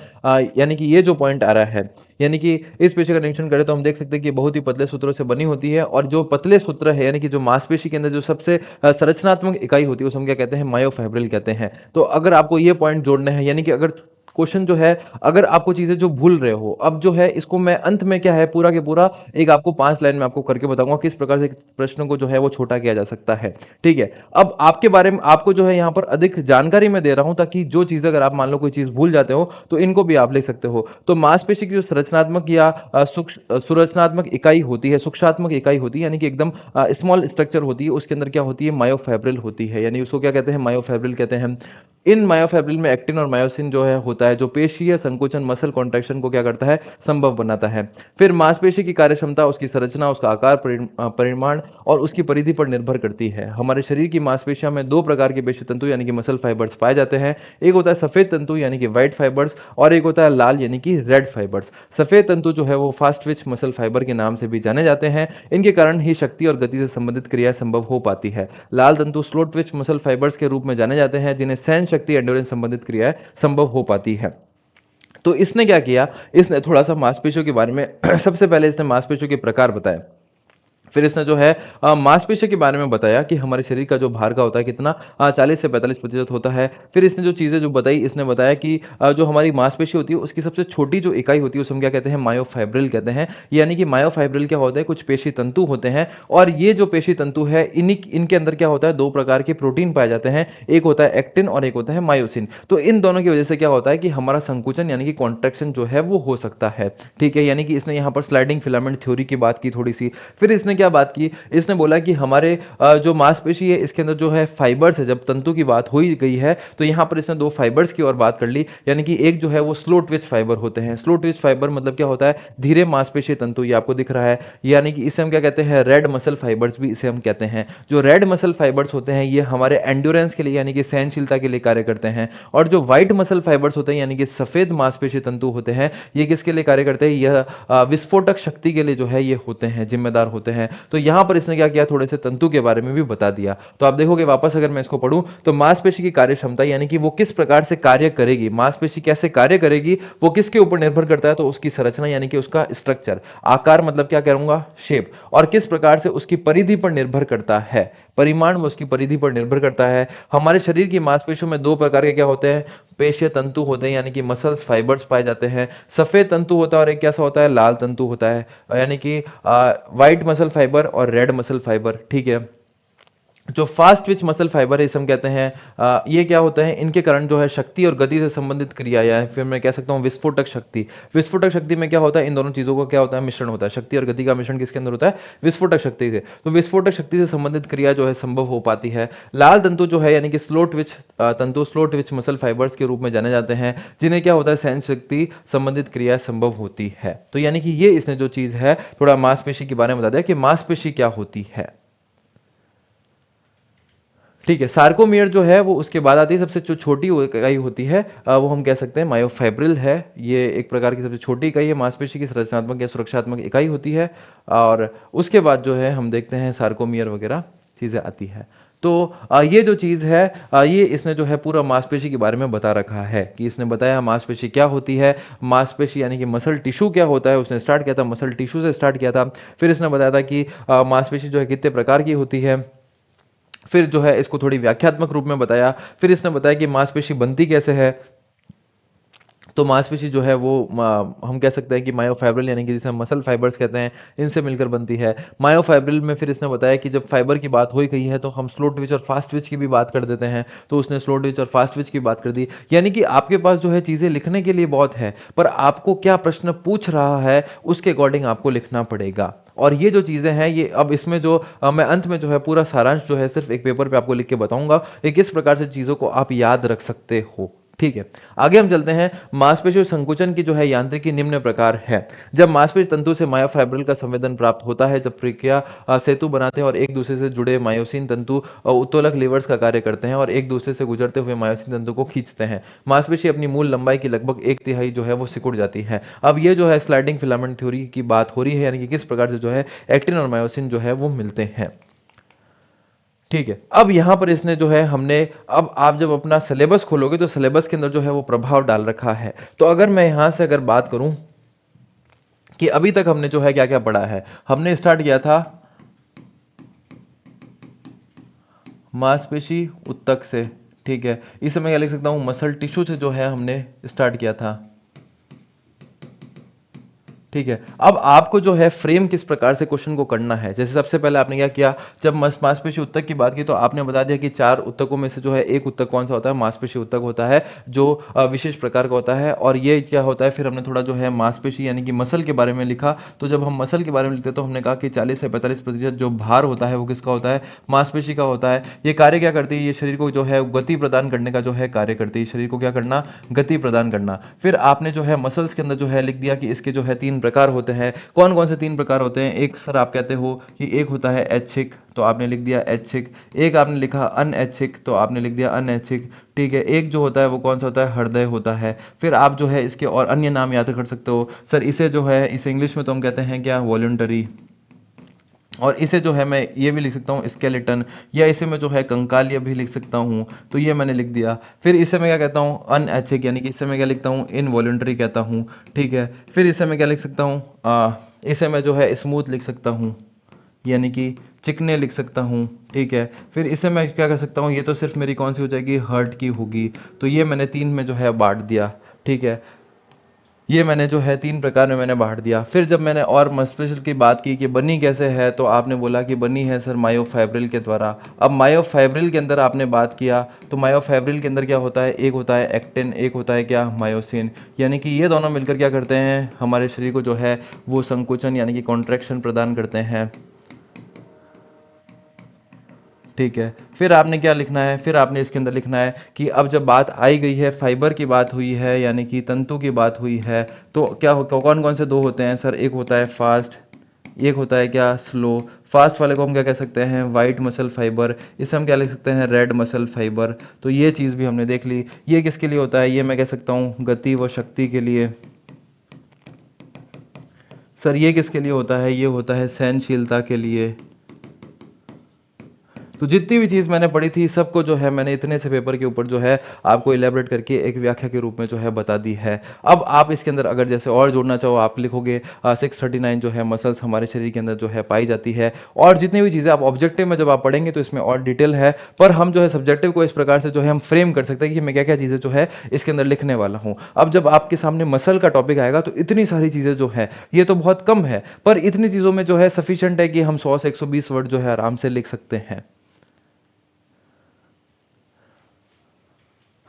Speaker 1: यानी कि ये जो पॉइंट आ रहा है, यानी कि इस पेशी का निरीक्षण करें तो हम देख सकते हैं कि बहुत ही पतले सूत्रों से बनी होती है, और जो पतले सूत्र है यानी कि जो मांसपेशी के अंदर जो सबसे संरचनात्मक इकाई होती है उसे हम क्या कहते हैं, मायोफाइब्रिल कहते हैं। तो अगर आपको ये पॉइंट जोड़ने हैं, यानी कि अगर क्वेश्चन जो है, अगर आपको चीजें जो भूल रहे हो, अब जो है इसको मैं अंत में क्या है पूरा के पूरा एक आपको 5 लाइन में आपको करके बताऊंगा किस प्रकार से प्रश्न को जो है वो छोटा किया जा सकता है। ठीक है, अब आपके बारे में आपको जो है यहाँ पर अधिक जानकारी मैं दे रहा हूं, ताकि जो चीज अगर आप मान लो कोई चीज भूल जाते हो तो इनको भी आप लिख सकते हो। तो मांसपेशी की जो संरचनात्मक या सुरचनात्मक इकाई होती है, सूक्ष्मात्मक इकाई होती है, यानी कि एकदम स्मॉल स्ट्रक्चर होती है, उसके अंदर क्या होती है, मायोफाइब्रिल होती है, यानी उसको क्या कहते हैं, मायोफाइब्रिल कहते हैं। इन मायोफाइब्रिल में एक्टिन और मायोसिन जो है होता है, जो पेशीय संकोचन मसल कॉन्ट्रैक्शन को क्या करता है, संभव बनाता है। फिर मांसपेशी की कार्यक्षमता, उसकी संरचना, उसका आकार, परिमाण और उसकी परिधि पर निर्भर करती है। हमारे शरीर की मांसपेशियों में दो प्रकार के पेशी तंतु यानी कि मसल फाइबर्स पाए जाते हैं। एक होता है सफेद तंतु यानी कि व्हाइट फाइबर्स, और एक होता है लाल यानी कि रेड फाइबर्स। सफेद तंतु जो है वो फास्ट ट्विच मसल फाइबर के नाम से भी जाने जाते हैं, इनके कारण ही शक्ति और गति से संबंधित क्रिया संभव हो पाती है। लाल तंतु स्लो ट्विच मसल फाइबर्स के रूप में जाने जाते हैं, जिन्हें सहन शक्ति, एंडोरेंस संबंधित क्रियाएं संभव हो पाती है। तो इसने क्या किया, इसने थोड़ा सा मांसपेशियों के बारे में सबसे पहले इसने मांसपेशियों के प्रकार बताए। फिर इसने जो है मांसपेशियों के बारे में बताया कि हमारे शरीर का जो भार का होता है कितना, 40 से 45% होता है। फिर इसने जो चीज़ें जो बताई, इसने बताया कि जो हमारी मांसपेशी होती है उसकी सबसे छोटी जो इकाई होती है उसे हम क्या कहते हैं, मायोफाइब्रिल कहते हैं। यानी कि मायोफाइब्रिल क्या होता है, कुछ पेशी तंतु होते हैं, और ये जो पेशी तंतु है इनके अंदर क्या होता है, दो प्रकार के प्रोटीन पाए जाते हैं, एक होता है एक्टिन और एक होता है मायोसिन। तो इन दोनों की वजह से क्या होता है कि हमारा संकुचन यानी कि कॉन्ट्रैक्शन जो है वो हो सकता है। ठीक है, यानी कि इसने यहाँ पर स्लाइडिंग फिलामेंट थ्योरी की बात की थोड़ी सी। फिर इसने क्या बात की, इसने बोला कि हमारे जो मांसपेशी है इसके अंदर जो है फाइबर्स है, जब तंतु की बात हो ही गई है तो यहाँ पर इसने दो फाइबर्स की और बात कर ली, यानी कि एक जो है वो स्लो ट्विच फाइबर होते हैं। स्लो ट्विच फाइबर मतलब क्या होता है, धीरे मांसपेशी तंतु, ये आपको दिख रहा है, यानी कि इसे हम क्या कहते हैं, रेड मसल फाइबर्स भी इसे हम कहते हैं। जो रेड मसल फाइबर्स होते हैं ये हमारे एंड्योरेंस के लिए यानी कि सहनशीलता के लिए कार्य करते हैं, और जो व्हाइट मसल फाइबर्स होते हैं यानी कि सफेद मांसपेशी तंतु होते हैं, ये किसके लिए कार्य करते हैं, यह विस्फोटक शक्ति के लिए जो है ये होते हैं, जिम्मेदार होते हैं। तो यहां पर इसने क्या किया, थोड़े से तंतु के बारे में भी बता दिया। तो आप देखोगे वापस अगर मैं इसको पढ़ूं तो मांसपेशी की कार्य क्षमता यानी कि वो किस प्रकार से कार्य करेगी, मांसपेशी कैसे कार्य करेगी, वो किसके ऊपर निर्भर करता है, तो उसकी संरचना यानी कि उसका स्ट्रक्चर, आकार मतलब क्या करूंगा, शेप, और किस प्रकार से उसकी परिधि पर निर्भर करता है, परिमाण में उसकी परिधि पर निर्भर करता है। हमारे शरीर की मांसपेशियों में दो प्रकार के क्या होते हैं, पेशीय तंतु होते हैं यानी कि मसल्स फाइबर्स पाए जाते हैं। सफेद तंतु होता है और एक कैसा होता है, लाल तंतु होता है, यानी कि व्हाइट मसल फाइबर और रेड मसल फाइबर। ठीक है, जो फास्ट ट्विच मसल फाइबर है इसे हम कहते हैं, ये क्या होता है, इनके कारण जो है शक्ति और गति से संबंधित क्रिया, या फिर मैं कह सकता हूं विस्फोटक शक्ति। विस्फोटक शक्ति में क्या होता है, इन दोनों चीजों का क्या होता है, मिश्रण होता है। शक्ति और गति का मिश्रण किसके अंदर होता है, विस्फोटक शक्ति से। तो विस्फोटक शक्ति से संबंधित क्रिया जो है संभव हो पाती है। लाल तंतु जो है यानी कि स्लो ट्विच तंतु, स्लो ट्विच मसल फाइबर्स के रूप में जाने जाते हैं, जिन्हें क्या होता है, सहन शक्ति संबंधित क्रिया संभव होती है। तो यानी कि ये इसने जो चीज है थोड़ा मांसपेशी के बारे में बता दिया कि मांसपेशी क्या होती है। ठीक है, सार्कोमियर जो है वो उसके बाद आती है, सबसे जो छोटी इकाई होती है वो हम कह सकते हैं मायोफाइब्रिल है। ये एक प्रकार की सबसे छोटी इकाई है, मांसपेशी की संरचनात्मक या सुरक्षात्मक इकाई होती है। और उसके बाद जो है हम देखते हैं सार्कोमियर वगैरह चीज़ें आती है। तो ये जो चीज़ है ये इसने जो है पूरा मांसपेशी के बारे में बता रखा है, कि इसने बताया मांसपेशी क्या होती है, मांसपेशी यानी कि मसल टिश्यू क्या होता है। उसने स्टार्ट किया था मसल टिश्यू से, स्टार्ट किया था। फिर इसने बताया था कि मांसपेशी जो है कितने प्रकार की होती है। फिर जो है इसको थोड़ी व्याख्यात्मक रूप में बताया। फिर इसने बताया कि मांसपेशी बनती कैसे है। तो मांसपेशी जो है वो हम कह सकते हैं कि मायोफाइब्रिल यानी कि जिसे हम मसल फाइबर्स कहते हैं, इनसे मिलकर बनती है। मायोफाइब्रिल में फिर इसने बताया कि जब फाइबर की बात हो ही गई है तो हम स्लो ट्विच और फास्ट ट्विच की भी बात कर देते हैं। तो उसने स्लो ट्विच और फास्ट ट्विच की बात कर दी। यानी कि आपके पास जो है चीज़ें लिखने के लिए बहुत है, पर आपको क्या प्रश्न पूछ रहा है उसके अकॉर्डिंग आपको लिखना पड़ेगा। और ये जो चीज़ें हैं ये अब इसमें जो मैं अंत में जो है पूरा सारांश जो है सिर्फ एक पेपर पे आपको लिख के बताऊंगा कि किस प्रकार से चीज़ों को आप याद रख सकते हो। ठीक है, आगे हम चलते हैं। मांसपेशी संकुचन की जो है यांत्रिकी निम्न प्रकार है। जब मांसपेशी तंतु से मायोफाइब्रिल का संवेदन प्राप्त होता है, जब प्रक्रिया सेतु बनाते हैं और एक दूसरे से जुड़े मायोसिन तंतु उत्तोलक लीवर्स का कार्य करते हैं और एक दूसरे से गुजरते हुए मायोसिन तंतु को खींचते हैं। मांसपेशी अपनी मूल लंबाई की लगभग एक तिहाई जो है वो सिकुड़ जाती है। अब ये जो है स्लाइडिंग फिलामेंट थ्योरी की बात हो रही है, यानी कि किस प्रकार से जो है एक्टिन और मायोसिन जो है वो मिलते हैं। ठीक है, अब यहां पर इसने जो है हमने, अब आप जब अपना सिलेबस खोलोगे तो सिलेबस के अंदर जो है वो प्रभाव डाल रखा है। तो अगर मैं यहां से अगर बात करूं कि अभी तक हमने जो है क्या क्या पढ़ा है, हमने स्टार्ट किया था मांसपेशी उत्तक से। ठीक है, इसे मैं क्या लिख सकता हूं, मसल टिश्यू से जो है हमने स्टार्ट किया था। ठीक है, अब आपको जो है फ्रेम किस प्रकार से क्वेश्चन को करना है। जैसे सबसे पहले आपने क्या किया, जब मांसपेशी उत्तक की बात की तो आपने बता दिया कि चार उत्तकों में से जो है एक उत्तक कौन सा होता है, मांसपेशी उत्तक होता है, जो विशेष प्रकार का होता है। और ये क्या होता है, फिर हमने थोड़ा जो है मांसपेशी यानी कि मसल के बारे में लिखा। तो जब हम मसल के बारे में लिखते हैं तो हमने कहा कि 40 से 45% जो भार होता है वो किसका होता है, मांसपेशी का होता है। ये कार्य क्या करती है, ये शरीर को जो है गति प्रदान करने का जो है कार्य करती है, शरीर को क्या करना, गति प्रदान करना। फिर आपने जो है मसल्स के अंदर जो है लिख दिया कि इसके जो है तीन प्रकार होते हैं। कौन कौन से तीन प्रकार होते हैं, एक सर आप कहते हो कि एक होता है ऐच्छिक, तो आपने लिख दिया ऐच्छिक। एक आपने लिखा अनऐच्छिक, तो आपने लिख दिया अनऐच्छिक। ठीक है, एक जो होता है वो कौन सा होता है, हृदय होता है। फिर आप जो है इसके और अन्य नाम याद कर सकते हो। सर इसे जो है, इसे इंग्लिश में तो हम कहते हैं क्या, वॉलंटरी। और इसे जो है मैं ये भी लिख सकता हूँ स्केलेटन, या इसे मैं जो है कंकालिया भी लिख सकता हूँ। तो ये मैंने लिख दिया। फिर इसे मैं क्या कहता हूँ, अनऐच्छिक, यानी कि इसे मैं क्या लिखता हूँ, इनवॉलंटरी कहता हूँ। ठीक है, फिर इसे मैं क्या लिख सकता हूँ, इसे मैं जो है स्मूथ लिख सकता हूँ, यानी कि चिकने लिख सकता हूँ। ठीक है, फिर इसे मैं क्या कर सकता हूँ, ये तो सिर्फ मेरी कौन सी हो जाएगी, हर्ट की होगी। तो ये मैंने तीन में जो है बांट दिया। ठीक है, ये मैंने जो है तीन प्रकार में मैंने बांट दिया। फिर जब मैंने और मस्पेशल की बात की कि बनी कैसे है, तो आपने बोला कि बनी है सर मायोफाइब्रिल के द्वारा। अब मायोफाइब्रिल के अंदर आपने बात किया तो मायोफाइब्रिल के अंदर क्या होता है, एक होता है एक्टिन, एक होता है क्या, मायोसिन। यानी कि ये दोनों मिलकर क्या करते हैं, हमारे शरीर को जो है वो संकुचन यानी कि कॉन्ट्रैक्शन प्रदान करते हैं। ठीक है, फिर आपने क्या लिखना है, फिर आपने इसके अंदर लिखना है कि अब जब बात आई गई है, फाइबर की बात हुई है यानी कि तंतु की बात हुई है, तो क्या हो, कौन कौन से दो होते हैं सर? एक होता है फास्ट, एक होता है क्या, स्लो। फास्ट वाले को हम क्या कह सकते हैं, वाइट मसल फाइबर। इसे हम क्या लिख सकते हैं, रेड मसल फाइबर। तो ये चीज़ भी हमने देख ली। ये किसके लिए होता है, ये मैं कह सकता हूँ गति व शक्ति के लिए। सर ये किसके लिए होता है, ये होता है सहनशीलता के लिए। तो जितनी भी चीज़ मैंने पढ़ी थी सबको जो है मैंने इतने से पेपर के ऊपर जो है आपको इलेबरेट करके एक व्याख्या के रूप में जो है बता दी है। अब आप इसके अंदर अगर जैसे और जोड़ना चाहो आप लिखोगे 639 जो है मसल्स हमारे शरीर के अंदर जो है पाई जाती है। और जितनी भी चीज़ें आप ऑब्जेक्टिव में जब आप पढ़ेंगे तो इसमें और डिटेल है, पर हम जो है सब्जेक्टिव को इस प्रकार से जो है हम फ्रेम कर सकते हैं कि मैं क्या क्या चीज़ें जो है इसके अंदर लिखने वाला हूँ। अब जब आपके सामने मसल का टॉपिक आएगा तो इतनी सारी चीज़ें जो है ये तो बहुत कम है, पर इतनी चीज़ों में जो है सफिशियंट है कि हम 100 से 120 वर्ड जो है आराम से लिख सकते हैं।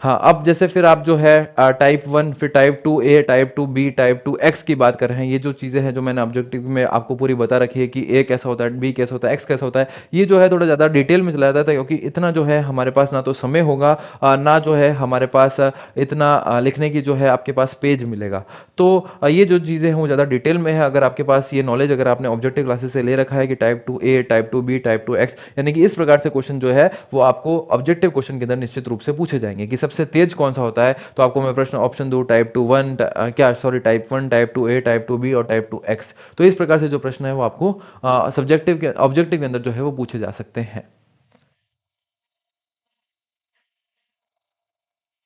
Speaker 1: हाँ, अब जैसे फिर आप जो है टाइप 1, फिर टाइप 2 ए, टाइप 2 बी, टाइप 2 एक्स की बात कर रहे हैं। ये जो चीज़ें हैं जो मैंने ऑब्जेक्टिव में आपको पूरी बता रखी है कि ए कैसा होता है, बी कैसा होता है, एक्स कैसा होता है, ये जो है थोड़ा ज़्यादा डिटेल में चला जाता है क्योंकि इतना जो है हमारे पास ना तो समय होगा, ना जो है हमारे पास इतना लिखने की जो है आपके पास पेज मिलेगा। तो ये जो चीज़ें हैं वो ज़्यादा डिटेल में है। अगर आपके पास ये नॉलेज अगर आपने ऑब्जेक्टिव क्लासेस से ले रखा है कि टाइप 2 ए, टाइप 2 बी, टाइप 2 एक्स, यानी कि इस प्रकार से क्वेश्चन जो है वो आपको ऑब्जेक्टिव क्वेश्चन के अंदर निश्चित रूप से पूछे जाएंगे कि सबसे तेज कौन सा होता है। तो आपको मैं प्रश्न ऑप्शन दूँ, टाइप 2 1 क्या सॉरी टाइप 1, टाइप 2 ए, टाइप 2 बी और टाइप 2 एक्स। तो इस प्रकार से जो प्रश्न है वो आपको सब्जेक्टिव के ऑब्जेक्टिव के अंदर जो है वो पूछे जा सकते हैं।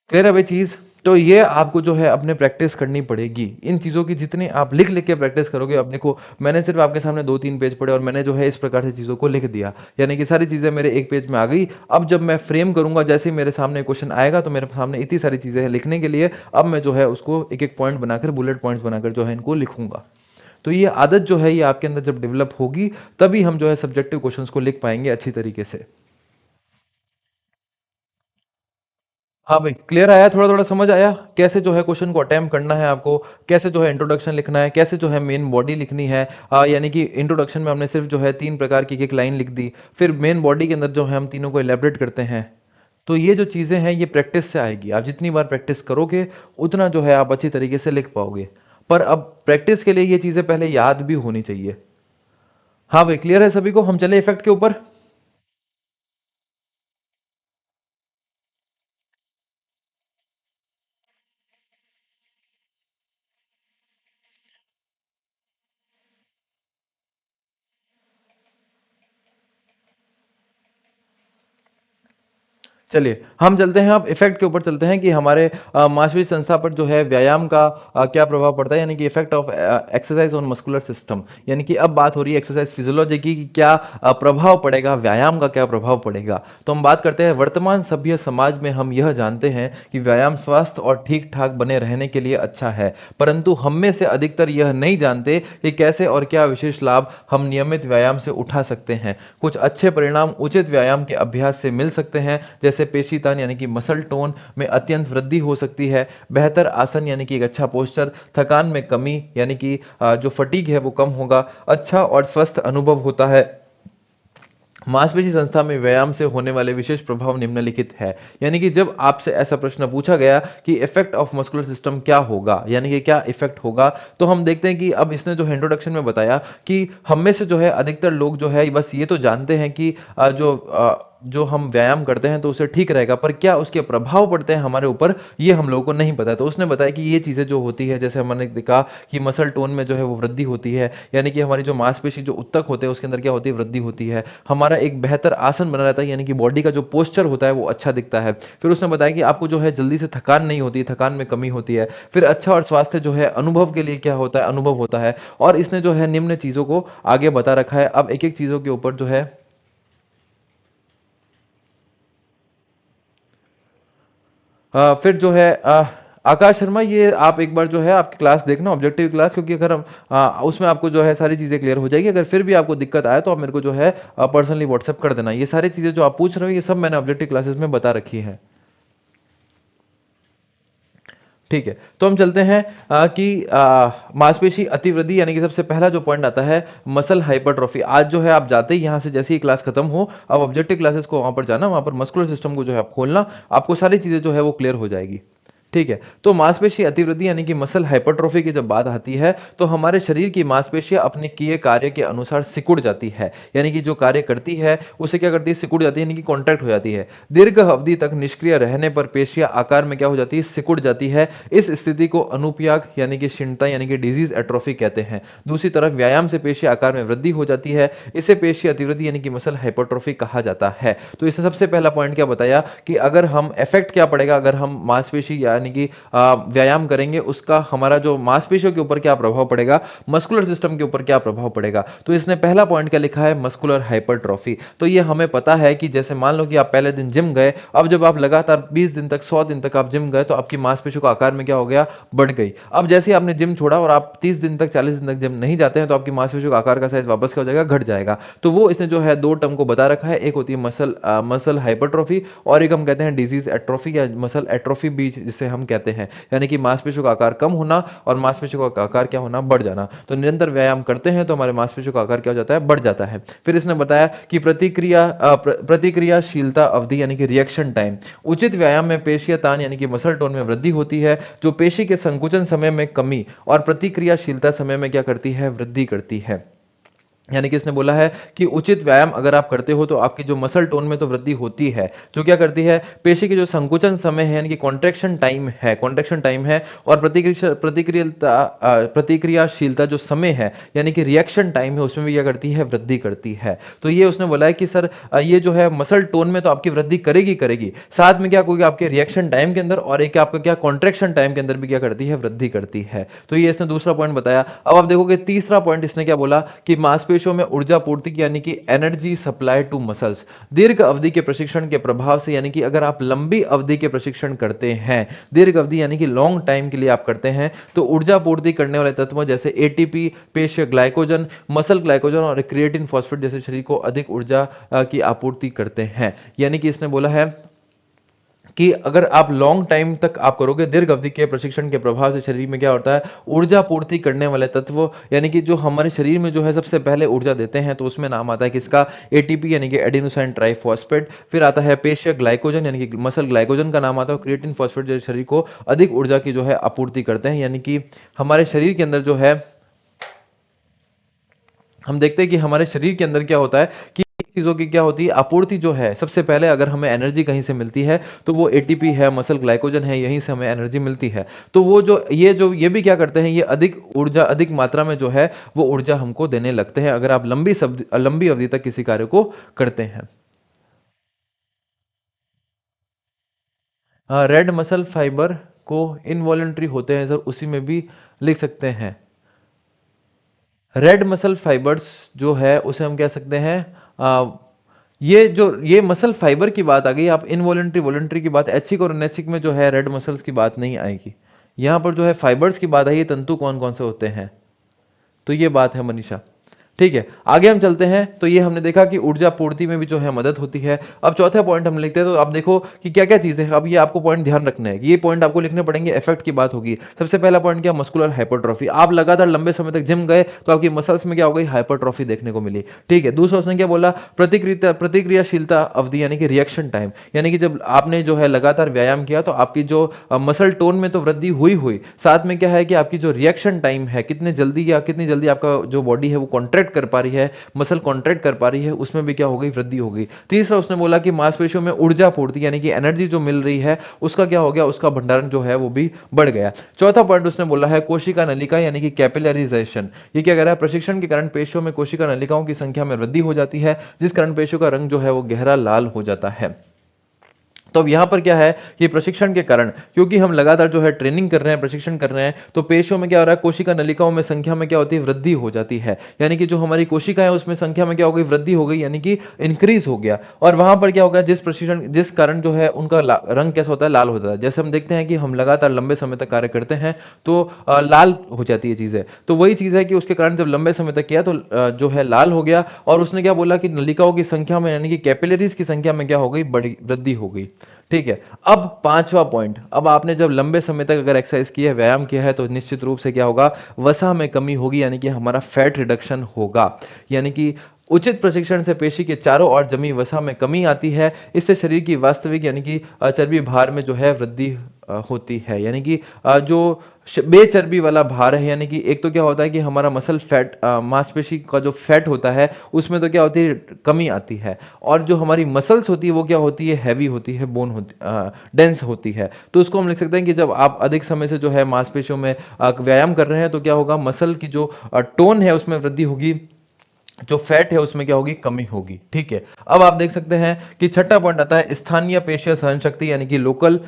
Speaker 1: क्लियर है भाई चीज? तो ये आपको जो है अपने प्रैक्टिस करनी पड़ेगी इन चीज़ों की, जितनी आप लिख लिख के प्रैक्टिस करोगे। अब देखो मैंने सिर्फ आपके सामने 2-3 पेज पढ़े और मैंने जो है इस प्रकार से चीज़ों को लिख दिया, यानी कि सारी चीज़ें मेरे एक पेज में आ गई। अब जब मैं फ्रेम करूंगा, जैसे ही मेरे सामने क्वेश्चन आएगा तो मेरे सामने इतनी सारी चीज़ें हैं लिखने के लिए, अब मैं जो है उसको एक एक पॉइंट बनाकर, बुलेट पॉइंट्स बनाकर जो है इनको लिखूंगा। तो ये आदत जो है ये आपके अंदर जब डेवलप होगी तभी हम जो है सब्जेक्टिव क्वेश्चंस को लिख पाएंगे अच्छी तरीके से। हाँ भाई, क्लियर आया, थोड़ा थोड़ा समझ आया कैसे जो है क्वेश्चन को अटेम्प्ट करना है आपको, कैसे जो है इंट्रोडक्शन लिखना है, कैसे जो है मेन बॉडी लिखनी है। यानी कि इंट्रोडक्शन में हमने सिर्फ जो है 3 प्रकार की एक लाइन लिख दी, फिर मेन बॉडी के अंदर जो है हम तीनों को एलेबरेट करते हैं। तो ये जो चीज़ें हैं ये प्रैक्टिस से आएगी, आप जितनी बार प्रैक्टिस करोगे उतना जो है आप अच्छी तरीके से लिख पाओगे। पर अब प्रैक्टिस के लिए ये चीज़ें पहले याद भी होनी चाहिए। हाँ भाई, क्लियर है सभी को? हम चले इफेक्ट के ऊपर। चलिए हम चलते हैं, अब इफेक्ट के ऊपर चलते हैं कि हमारे मांसपेशी संस्था पर जो है व्यायाम का क्या प्रभाव पड़ता है, यानी कि effect of exercise on muscular system. यानी कि अब बात हो रही है एक्सरसाइज फिजियोलॉजी की कि क्या प्रभाव पड़ेगा, व्यायाम का क्या प्रभाव पड़ेगा। तो हम बात करते हैं वर्तमान सभ्य समाज में हम यह जानते हैं कि व्यायाम स्वास्थ्य और ठीक ठाक बने रहने के लिए अच्छा है, परंतु हम में से अधिकतर यह नहीं जानते कि कैसे और क्या विशेष लाभ हम नियमित व्यायाम से उठा सकते हैं। कुछ अच्छे परिणाम उचित व्यायाम के अभ्यास से मिल सकते हैं, जैसे पेशी तान यानी कि मसल टोन में अत्यंत वृद्धि हो सकती है, बेहतर आसन यानी कि एक अच्छा पोस्चर, थकान में कमी यानी कि जो फटीग है वो कम होगा, अच्छा और स्वस्थ अनुभव होता है। मांसपेशी संस्था में व्यायाम से होने वाले विशेष प्रभाव निम्नलिखित है। यानी कि जब आपसे ऐसा प्रश्न पूछा गया कि इफेक्ट ऑफ मस्कुलर सिस्टम क्या होगा, यानी कि क्या इफेक्ट होगा, तो हम देखते हैं कि अब इसने जो इंट्रोडक्शन में बताया कि हम में से जो है अधिकतर लोग जो है बस ये तो जानते हैं कि जो हम व्यायाम करते हैं तो उसे ठीक रहेगा, पर क्या उसके प्रभाव पड़ते हैं हमारे ऊपर ये हम लोगों को नहीं पता है। तो उसने बताया कि ये चीज़ें जो होती है, जैसे हमने देखा कि मसल टोन में जो है वो वृद्धि होती है, यानी कि हमारी जो मांसपेशी जो उत्तक होते हैं उसके अंदर क्या होती है, वृद्धि होती है। हमारा एक बेहतर आसन बना रहता है, यानी कि बॉडी का जो पोस्चर होता है वो अच्छा दिखता है। फिर उसने बताया कि आपको जो है जल्दी से थकान नहीं होती, थकान में कमी होती है। फिर अच्छा और स्वास्थ्य जो है अनुभव के लिए क्या होता है, अनुभव होता है। और इसने जो है निम्न चीज़ों को आगे बता रखा है। अब एक एक चीज़ों के ऊपर जो है फिर जो है आकाश शर्मा, ये आप एक बार जो है आपकी क्लास देखना, ऑब्जेक्टिव क्लास, क्योंकि अगर हम उसमें आपको जो है सारी चीज़ें क्लियर हो जाएगी। अगर फिर भी आपको दिक्कत आए तो आप मेरे को जो है पर्सनली व्हाट्सअप कर देना। ये सारी चीज़ें जो आप पूछ रहे हो ये सब मैंने ऑब्जेक्टिव क्लासेस में बता रखी है। ठीक है, तो हम चलते हैं कि मांसपेशी अतिवृद्धि यानी कि सबसे पहला जो पॉइंट आता है मसल हाइपरट्रॉफी। आज जो है आप जाते ही यहाँ से जैसे ही क्लास खत्म हो, अब ऑब्जेक्टिव क्लासेस को वहाँ पर जाना, वहाँ पर मस्कुलर सिस्टम को जो है आप खोलना, आपको सारी चीज़ें जो है वो क्लियर हो जाएगी। ठीक है, तो मांसपेशी अतिवृद्धि यानी कि मसल हाइपरट्रॉफी की जब बात आती है तो हमारे शरीर की मांसपेशियां अपने किए कार्य के अनुसार सिकुड़ जाती है, यानी कि जो कार्य करती है उसे क्या करती है, सिकुड़ जाती है, यानी कि कॉन्ट्रैक्ट हो जाती है। दीर्घ अवधि तक निष्क्रिय रहने पर पेशियां आकार में क्या हो जाती है, सिकुड़ जाती है। इस स्थिति को अनुपयाग यानी कि क्षीणता यानी कि डिजीज एट्रोफी कहते हैं। दूसरी तरफ व्यायाम से पेशी आकार में वृद्धि हो जाती है, इसे पेशी अतिवृद्धि यानी कि मसल हाइपरट्रॉफी कहा जाता है। तो इसने सबसे पहला पॉइंट क्या बताया कि अगर हम इफेक्ट क्या पड़ेगा, अगर हम मांसपेशी यानी कि व्यायाम करेंगे उसका हमारा जो मांसपेशियों के ऊपर क्या प्रभाव पड़ेगा, मस्कुलर सिस्टम के ऊपर क्या प्रभाव पड़ेगा। तो इसने पहला पॉइंट क्या लिखा है, मस्कुलर हाइपरट्रॉफी। तो ये हमें पता है कि जैसे मान लो कि आप पहले दिन जिम गए, अब जब आप लगातार 20 दिन तक 100 दिन तक आप जिम गए तो आपकी मांसपेशियों का आकार में क्या हो गया, बढ़ गई। अब जैसे ही आपने जिम छोड़ा और आप 30 दिन तक 40 दिन तक जिम नहीं जाते हैं तो आपकी मांसपेशियों का आकार का साइज वापस क्या हो जाएगा, घट जाएगा। तो वो इसने जो है दो टर्म को बता रखा है, एक होती है मसल हाइपरट्रॉफी और एक हम कहते हैं डिजीज एट्रोफी या मसल एट्रोफी भी जिसे हम कहते हैं, यानी कि मांसपेशियों का आकार कम होना और मांसपेशियों का आकार क्या होना, बढ़ जाना। तो निरंतर व्यायाम करते हैं तो हमारे मांसपेशियों का आकार क्या हो जाता है, बढ़ जाता है। फिर इसने बताया कि प्रतिक्रियाशीलता अवधि यानी कि रिएक्शन टाइम। उचित व्यायाम में पेशीय तान यानी कि मसल टोन में वृद्धि होती है, जो पेशी के संकुचन समय में कमी और प्रतिक्रियाशीलता समय में क्या करती है, वृद्धि करती है। यानी कि इसने बोला है कि उचित व्यायाम अगर आप करते हो तो आपकी जो मसल टोन में तो वृद्धि होती है, जो क्या करती है, पेशी की जो संकुचन समय है यानी कि कॉन्ट्रैक्शन टाइम है और प्रतिक्रियाशीलता जो समय है यानी कि रिएक्शन टाइम है उसमें भी क्या करती है, वृद्धि करती है। तो ये उसने बोला है कि सर ये जो है मसल टोन में तो आपकी वृद्धि करेगी करेगी, साथ में क्या होगी, आपके रिएक्शन टाइम के अंदर और एक आपका क्या कॉन्ट्रैक्शन टाइम के अंदर भी क्या करती है, वृद्धि करती है। तो ये इसने दूसरा पॉइंट बताया। अब आप देखोगे तीसरा पॉइंट इसने क्या बोला कि मांसपेशियों में ऊर्जा पूर्ति की यानी कि एनर्जी सप्लाई टू मसल्स। दीर्घ अवधि के प्रशिक्षण के प्रभाव से यानी कि अगर आप लंबी अवधि के प्रशिक्षण करते हैं, दीर्घ अवधि यानी कि लॉन्ग टाइम के लिए आप करते हैं, तो ऊर्जा पूर्ति करने वाले तत्व जैसे एटीपी, पेशीय ग्लाइकोजन, मसल ग्लाइकोजन और क्रिएटिन फॉस्फेट जैसे शरीर को अधिक ऊर्जा की आपूर्ति करते हैं। यानी कि इसने बोला है कि अगर आप लॉन्ग टाइम तक आप करोगे, दीर्घ अवधि के प्रशिक्षण के प्रभाव से शरीर में क्या होता है, ऊर्जा पूर्ति करने वाले तत्व यानी कि जो हमारे शरीर में जो है सबसे पहले ऊर्जा देते हैं, तो उसमें नाम आता है किसका, एटीपी यानी कि एडिनोसाइन ट्राइफॉस्फेट। फिर आता है पेशीय ग्लाइकोजन यानी कि मसल ग्लाइकोजन का नाम आता है, क्रिएटिन फॉस्फेट जो शरीर को अधिक ऊर्जा की जो है आपूर्ति करते हैं। यानी कि हमारे शरीर के अंदर जो है हम देखते हैं कि हमारे शरीर के अंदर क्या होता है कि चीजों की क्या होती है, आपूर्ति जो है सबसे पहले अगर हमें एनर्जी कहीं से मिलती है तो वो एटीपी है, मसल ग्लाइकोजन है, यहीं से हमें एनर्जी मिलती है। तो वो जो ये भी क्या करते हैं, ये अधिक ऊर्जा अधिक मात्रा में जो है वो ऊर्जा हमको देने लगते हैं अगर आप लंबी अवधि तक किसी कार्य को करते हैं। रेड मसल फाइबर को इनवॉलेंट्री होते हैं सर, उसी में भी लिख सकते हैं। रेड मसल फाइबर्स जो है उसे हम कह सकते हैं ये मसल फाइबर की बात आ गई। आप इनवॉलेंट्री वॉलेंट्री की बात, ऐच्छिक और अनैच्छिक में जो है रेड मसल्स की बात नहीं आएगी। यहां पर जो है फाइबर्स की बात आई है, तंतु कौन कौन से होते हैं, तो ये बात है मनीषा। ठीक है, आगे हम चलते हैं। तो ये हमने देखा कि ऊर्जा पूर्ति में भी जो है मदद होती है। अब चौथा पॉइंट हम लिखते हैं, तो आप देखो कि क्या क्या चीजें हैं। अब ये आपको पॉइंट ध्यान रखना है, ये पॉइंट आपको लिखने पड़ेंगे, इफेक्ट की बात होगी। सबसे पहला पॉइंट क्या, मस्कुलर हाइपरट्रॉफी। आप लगातार लंबे समय तक जिम गए तो आपकी मसल्स में क्या हो गई, हाइपरट्रॉफी देखने को मिली। ठीक है, दूसरा उसने क्या बोला, प्रतिक्रियाशीलता अवधि यानी कि रिएक्शन टाइम, यानी कि जब आपने जो है लगातार व्यायाम किया तो आपकी जो मसल टोन में तो वृद्धि हुई हुई, साथ में क्या है कि आपकी जो रिएक्शन टाइम है, कितनी जल्दी आपका जो बॉडी है वो कॉन्ट्रैक्ट कर पा रही है, मसल कॉन्ट्रैक्ट कर पा रही है, उसमें भी क्या हो गई, वृद्धि हो गई। तीसरा उसने बोला कि मांसपेशियों में ऊर्जा पूर्ति यानी कि एनर्जी जो मिल रही है उसका क्या हो गया, उसका भंडारण जो है वो भी बढ़ गया। चौथा पॉइंट उसने बोला है कोशिका नलिका यानी कि कैपिलराइजेशन। ये क्या कह रहा है, प्रशिक्षण के कारण पेशियों में कोशिका नलिकाओं की संख्या में वृद्धि हो जाती है, जिस कारण पेशियों का रंग जो है वो गहरा लाल हो जाता है। तो अब यहां पर क्या है कि प्रशिक्षण के कारण, क्योंकि हम लगातार जो है ट्रेनिंग कर रहे हैं, प्रशिक्षण कर रहे हैं, तो पेशियों में क्या हो रहा है, कोशिका नलिकाओं में संख्या में क्या होती है, वृद्धि हो जाती है। यानी कि जो हमारी कोशिका है उसमें संख्या में क्या हो गई, वृद्धि हो गई, यानी कि इंक्रीज हो गया। और वहां पर क्या होगा, जिस कारण जो है उनका रंग कैसा होता है, लाल होता है। जैसे हम देखते हैं कि हम लगातार लंबे समय तक कार्य करते हैं तो लाल हो जाती है चीजें। तो वही चीज है कि उसके कारण जब लंबे समय तक किया तो जो है लाल हो गया। और उसने क्या बोला कि नलिकाओं की संख्या में यानी कि कैपिलरीज की संख्या में क्या हो गई, बड़ी वृद्धि हो गई। ठीक है। अब पांचवा पॉइंट, अब आपने जब लंबे समय तक अगर एक्सरसाइज की है, व्यायाम किया है, तो निश्चित रूप से क्या होगा, वसा में कमी होगी, यानी कि हमारा फैट रिडक्शन होगा। यानी कि उचित प्रशिक्षण से पेशी के चारों ओर जमी वसा में कमी आती है। इससे शरीर की वास्तविक यानी कि चर्बी भार में जो है वृद्धि होती है। यानी कि जो बेचर्बी वाला भार है, यानी कि एक तो क्या होता है कि हमारा मसल फैट, मांसपेशी का जो फैट होता है उसमें तो क्या होती है, कमी आती है। और जो हमारी मसल्स होती है वो क्या होती है, हैवी होती है, बोन होती, डेंस होती है। तो उसको हम लिख सकते हैं कि जब आप अधिक समय से जो है मांसपेशियों में व्यायाम कर रहे हैं तो क्या होगा, मसल की जो टोन है उसमें वृद्धि होगी, जो फैट है उसमें क्या होगी, कमी होगी। ठीक है। अब आप देख सकते हैं कि छठा पॉइंट आता है स्थानीय पेशीय सहन शक्ति, यानी कि लोकल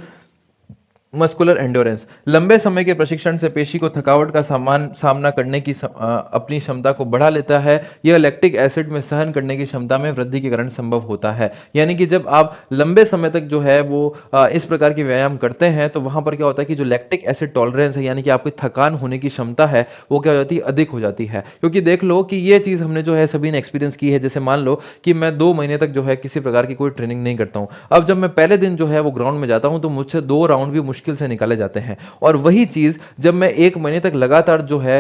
Speaker 1: मस्कुलर एंडोरेंस। लंबे समय के प्रशिक्षण से पेशी को थकावट का सामना करने की अपनी क्षमता को बढ़ा लेता है। यह लैक्टिक एसिड में सहन करने की क्षमता में वृद्धि के कारण संभव होता है। यानी कि जब आप लंबे समय तक जो है वो इस प्रकार के व्यायाम करते हैं तो वहां पर क्या होता है कि जो लैक्टिक एसिड टॉलरेंस है, यानी कि आपकी थकान होने की क्षमता है, वो क्या हो जाती है, अधिक हो जाती है। क्योंकि देख लो कि ये चीज हमने जो है सभी ने एक्सपीरियंस की है। जैसे मान लो कि मैं 2 महीने तक जो है किसी प्रकार की कोई ट्रेनिंग नहीं करता हूं, अब जब मैं पहले दिन जो है वो ग्राउंड में जाता हूं तो मुझसे 2 राउंड भी मुश्किल से निकाले जाते हैं। और वही चीज जब मैं 1 महीने तक लगातार जो है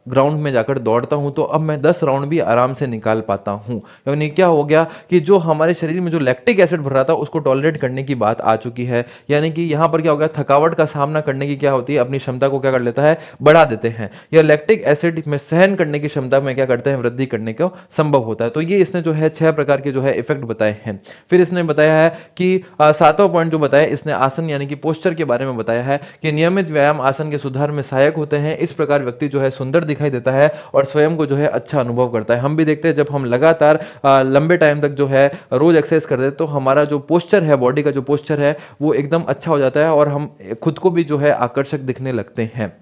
Speaker 1: ग्राउंड में जाकर दौड़ता हूं तो अब मैं 10 राउंड भी आराम से निकाल पाता हूं। यानी क्या हो गया कि जो हमारे शरीर में जो लैक्टिक एसिड भर रहा था उसको टॉलरेट करने की बात आ चुकी है। यानी कि यहां पर क्या हो गया, थकावट का सामना करने की क्या होती है, अपनी क्षमता को क्या कर लेता है, बढ़ा देते हैं। यह लैक्टिक एसिड में सहन करने की क्षमता में क्या करते हैं, वृद्धि करने का संभव होता है। तो ये इसने जो है 6 प्रकार के जो है इफेक्ट बताए हैं। फिर इसने बताया है कि सातवां पॉइंट जो बताया इसने आसन यानी कि पोस्चर के बारे में बताया है कि नियमित व्यायाम आसन के सुधार में सहायक होते हैं। इस प्रकार व्यक्ति जो है सुंदर दिखाई देता है और स्वयं को जो है अच्छा अनुभव करता है। हम भी देखते हैं जब हम लगातार लंबे टाइम तक जो है रोज एक्सरसाइज करते हैं तो हमारा जो पोस्चर है, बॉडी का जो पोस्चर है वो एकदम अच्छा हो जाता है और हम खुद को भी जो है आकर्षक दिखने लगते हैं।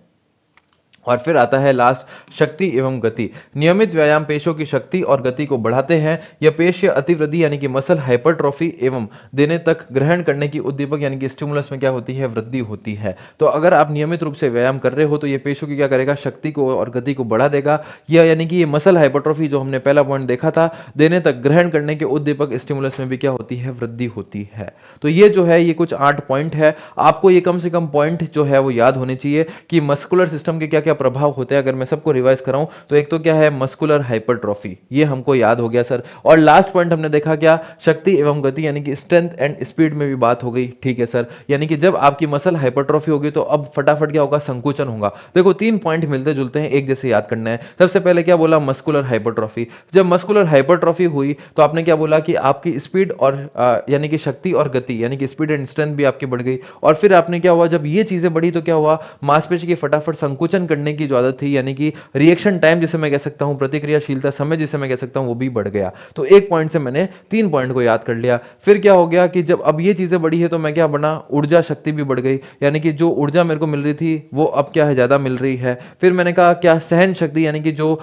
Speaker 1: और फिर आता है लास्ट, शक्ति एवं गति। नियमित व्यायाम पेशियों की शक्ति और गति को बढ़ाते हैं। यह पेशीय अतिवृद्धि यानी कि मसल हाइपरट्रॉफी एवं देने तक ग्रहण करने की उद्दीपक यानी कि स्टिमुलस में क्या होती है, वृद्धि होती है। तो अगर आप नियमित रूप से व्यायाम कर रहे हो तो ये पेशियों की क्या करेगा, शक्ति को और गति को बढ़ा देगा। यह यानी कि ये मसल हाइपरट्रॉफी जो हमने पहला पॉइंट देखा था, देने तक ग्रहण करने के उद्दीपक स्टिमुलस में भी क्या होती है, वृद्धि होती है। तो ये जो है ये कुछ 8 पॉइंट है। आपको ये कम से कम पॉइंट जो है वो याद होने चाहिए कि मस्कुलर सिस्टम के क्या क्या प्रभाव होते हैं। अगर मैं सबको रिवाइज कराऊं तो एक तो क्या है, मस्कुलर हाइपरट्रॉफी, ये हमको याद हो गया सर। और लास्ट पॉइंट हमने देखा क्या, शक्ति एवं गति यानी कि स्ट्रेंथ एंड स्पीड में भी बात हो गई। ठीक है सर, यानी कि जब आपकी मसल हाइपरट्रॉफी होगी तो अब फटाफट क्या होगा, संकुचन होगा। देखो 3 पॉइंट मिलते जुलते हैं, एक जैसे याद करना है। सबसे पहले क्या बोला, मस्कुलर हाइपरट्रॉफी। जब मस्कुलर हाइपरट्रॉफी हुई तो आपने क्या बोला कि आपकी स्पीड और यानी कि शक्ति और गति यानी कि स्पीड एंड स्ट्रेंथ भी आपकी बढ़ गई। और फिर आपने क्या हुआ, जब ये चीजें बढ़ी तो क्या हुआ, मांसपेशी की फटाफट संकुचन करने की जो आदत थी यानी कि रिएक्शन टाइम जिसे मैं कह सकता हूं, प्रतिक्रियाशीलता समय जिसे मैं कह सकता हूं, वो भी बढ़ गया। तो एक पॉइंट से मैंने 3 पॉइंट को याद कर लिया। फिर क्या हो गया कि जब अब ये चीजें बढ़ी है तो मैं क्या बना, ऊर्जा शक्ति भी बढ़ गई। यानी कि जो ऊर्जा मेरे को मिल रही थी वो अब क्या है, ज्यादा मिल रही है। फिर मैंने कहा क्या, सहन शक्ति यानी कि जो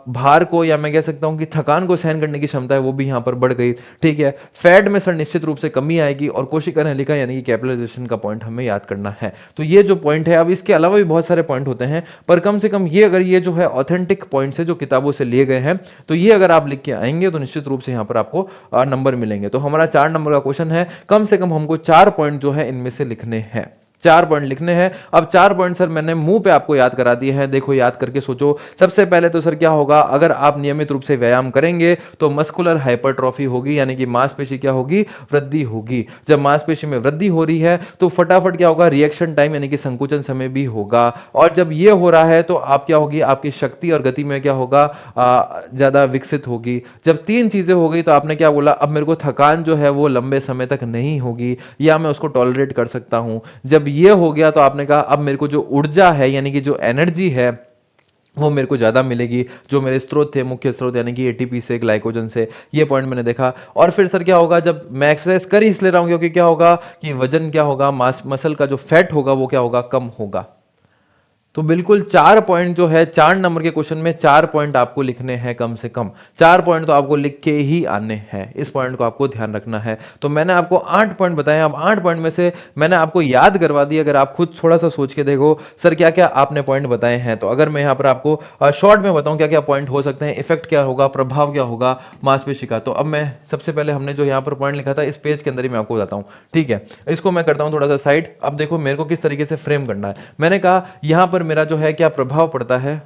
Speaker 1: भार को या मैं कह सकता हूं कि थकान को सहन करने की क्षमता है वो भी यहां पर बढ़ गई। ठीक है। फैट में सर निश्चित रूप से कमी आएगी और कोशिका नलिका यानी कि कैपिलराइजेशन का पॉइंट हमें याद करना है। तो ये जो पॉइंट है, अब इसके अलावा भी बहुत सारे पॉइंट होते हैं पर कम से कम ये अगर ये जो है ऑथेंटिक पॉइंट्स है जो किताबों से लिए गए हैं तो ये अगर आप लिख के आएंगे तो निश्चित रूप से यहां पर आपको नंबर मिलेंगे। तो हमारा 4 नंबर का क्वेश्चन है, कम से कम हमको 4 पॉइंट जो है इनमें से लिखने हैं, 4 पॉइंट लिखने हैं। अब 4 पॉइंट सर मैंने मुंह पे आपको याद करा दिए हैं, देखो याद करके सोचो। सबसे पहले तो सर क्या होगा, अगर आप नियमित रूप से व्यायाम करेंगे तो मस्कुलर हाइपरट्रॉफी होगी यानी कि मांसपेशी क्या होगी, वृद्धि होगी। जब मांसपेशी में वृद्धि हो रही है तो फटाफट क्या होगा, रिएक्शन टाइम यानी कि संकुचन समय भी होगा। और जब ये हो रहा है तो आप क्या होगी, आपकी शक्ति और गति में क्या होगा, ज्यादा विकसित होगी। जब 3 चीजें हो गई तो आपने क्या बोला, अब मेरे को थकान जो है वो लंबे समय तक नहीं होगी या मैं उसको टॉलरेट कर सकता हूं। जब ये हो गया तो आपने कहा अब मेरे को जो ऊर्जा है यानी कि जो एनर्जी है वो मेरे को ज्यादा मिलेगी। जो मेरे स्रोत थे, मुख्य स्रोत यानी कि एटीपी से, ग्लाइकोजन से, ये पॉइंट मैंने देखा। और फिर सर क्या होगा, जब मैं एक्सरसाइज कर ही इसलिए रहा हूं क्योंकि क्या होगा कि वजन क्या होगा, मसल का जो फैट होगा वो क्या होगा, कम होगा। तो बिल्कुल 4 पॉइंट जो है 4 नंबर के क्वेश्चन में 4 पॉइंट आपको लिखने हैं कम से कम। 4 पॉइंट तो आपको लिख के ही आने हैं, इस पॉइंट को आपको ध्यान रखना है। तो मैंने आपको 8 पॉइंट बताए, अब 8 पॉइंट में से मैंने आपको याद करवा दी। अगर आप खुद थोड़ा सा सोच के देखो सर क्या क्या आपने पॉइंट बताए हैं, तो अगर मैं यहाँ पर आपको शॉर्ट में बताऊं क्या क्या पॉइंट हो सकते हैं, इफेक्ट क्या होगा, प्रभाव क्या होगा मांसपेशी का, तो अब मैं सबसे पहले हमने जो यहाँ पर पॉइंट लिखा था इस पेज के अंदर ही मैं आपको बताता हूँ। ठीक है, इसको मैं करता हूँ थोड़ा सा साइड। अब देखो मेरे को किस तरीके से फ्रेम करना है। मैंने कहा यहां पर मेरा जो है क्या प्रभाव पड़ता है।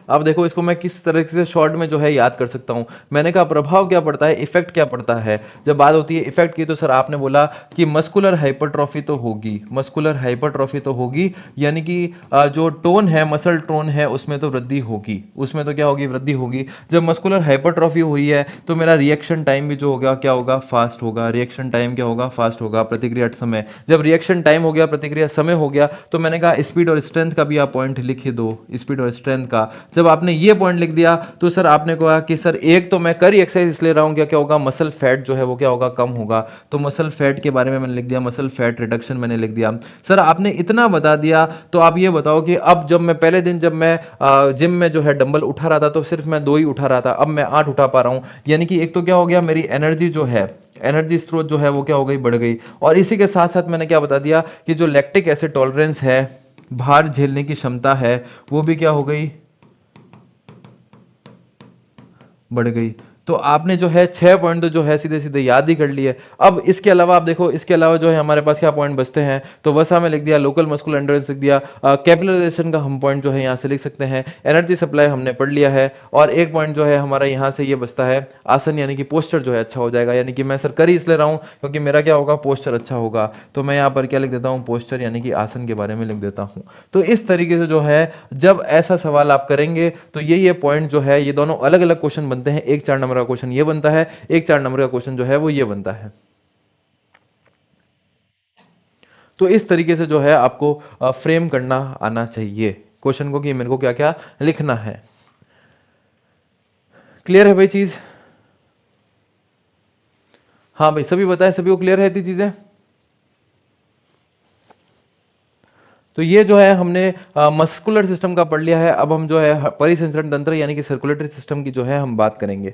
Speaker 1: अब देखो इसको मैं किस तरह से शॉर्ट में जो है याद कर सकता हूं। मैंने कहा प्रभाव क्या पड़ता है, इफेक्ट क्या पड़ता है। जब बात होती है इफेक्ट की तो सर आपने बोला कि मस्कुलर हाइपरट्रॉफी तो होगी, मस्कुलर हाइपरट्रॉफी तो होगी, यानी कि जो टोन है, मसल टोन है, उसमें तो वृद्धि होगी, उसमें तो क्या होगी, वृद्धि होगी। जब मस्कुलर हाइपरट्रॉफी हुई है तो मेरा रिएक्शन टाइम भी जो होगा क्या होगा, फास्ट होगा। रिएक्शन टाइम क्या होगा, फास्ट होगा। प्रतिक्रिया समय, जब रिएक्शन टाइम हो गया, प्रतिक्रिया समय हो गया, तो मैंने कहा स्पीड और स्ट्रेंथ का भी आप पॉइंट लिख ही दो, स्पीड और स्ट्रेंथ का। जब आपने ये पॉइंट लिख दिया तो सर आपने कहा कि सर एक तो मैं करी एक्सरसाइज इसलिए रहा हूं, क्या क्या होगा, मसल फैट जो है वो क्या होगा, कम होगा। तो मसल फैट के बारे में मैंने लिख दिया, मसल फैट रिडक्शन मैंने लिख दिया। सर आपने इतना बता दिया, तो आप ये बताओ कि अब जब मैं पहले दिन जब मैं जिम में जो है डंबल उठा रहा था तो सिर्फ मैं 2 ही उठा रहा था, अब मैं 8 उठा पा रहा हूं। यानी कि एक तो क्या हो गया, मेरी एनर्जी जो है, एनर्जी स्रोत जो है वो क्या हो गई, बढ़ गई। और इसी के साथ साथ मैंने क्या बता दिया कि जो लैक्टिक एसिड टॉलरेंस है, भार झेलने की क्षमता है, वो भी क्या हो गई, बढ़ गई। तो आपने जो है 6 पॉइंट तो जो है सीधे सीधे याद ही कर लिए। अब इसके अलावा आप देखो, इसके अलावा जो है हमारे पास क्या पॉइंट बचते हैं, तो वसा में लिख दिया, लोकल मस्कुलर एंड्योरेंस लिख दिया, कैपिलराइजेशन का हम पॉइंट जो है यहाँ से लिख सकते हैं, एनर्जी सप्लाई हमने पढ़ लिया है। और एक पॉइंट जो है हमारा यहाँ से ये बचता है आसन, यानी कि पोस्चर जो है अच्छा हो जाएगा। यानी कि मैं सर कर ही इसलिए रहा हूँ क्योंकि मेरा क्या होगा, पोस्चर अच्छा होगा। तो मैं यहाँ पर क्या लिख देता हूँ, पोस्चर यानी कि आसन के बारे में लिख देता हूँ। तो इस तरीके से जो है जब ऐसा सवाल आप करेंगे तो ये पॉइंट जो है, ये दोनों अलग अलग क्वेश्चन बनते हैं। एक 4 नंबर का क्वेश्चन ये बनता है, एक 4 नंबर का क्वेश्चन जो है वो ये बनता है। तो इस तरीके से जो है आपको फ्रेम करना आना चाहिए क्वेश्चन को कि मेरे को क्या क्या लिखना है। क्लियर है भाई चीज? हाँ भाई, सभी बताएं, सभी को क्लियर है इतनी चीजें? तो ये जो है हमने मस्कुलर सिस्टम का पढ़ लिया है। अब हम जो है परिसंचरण तंत्र यानी कि सर्कुलेटरी सिस्टम की जो है हम बात करेंगे।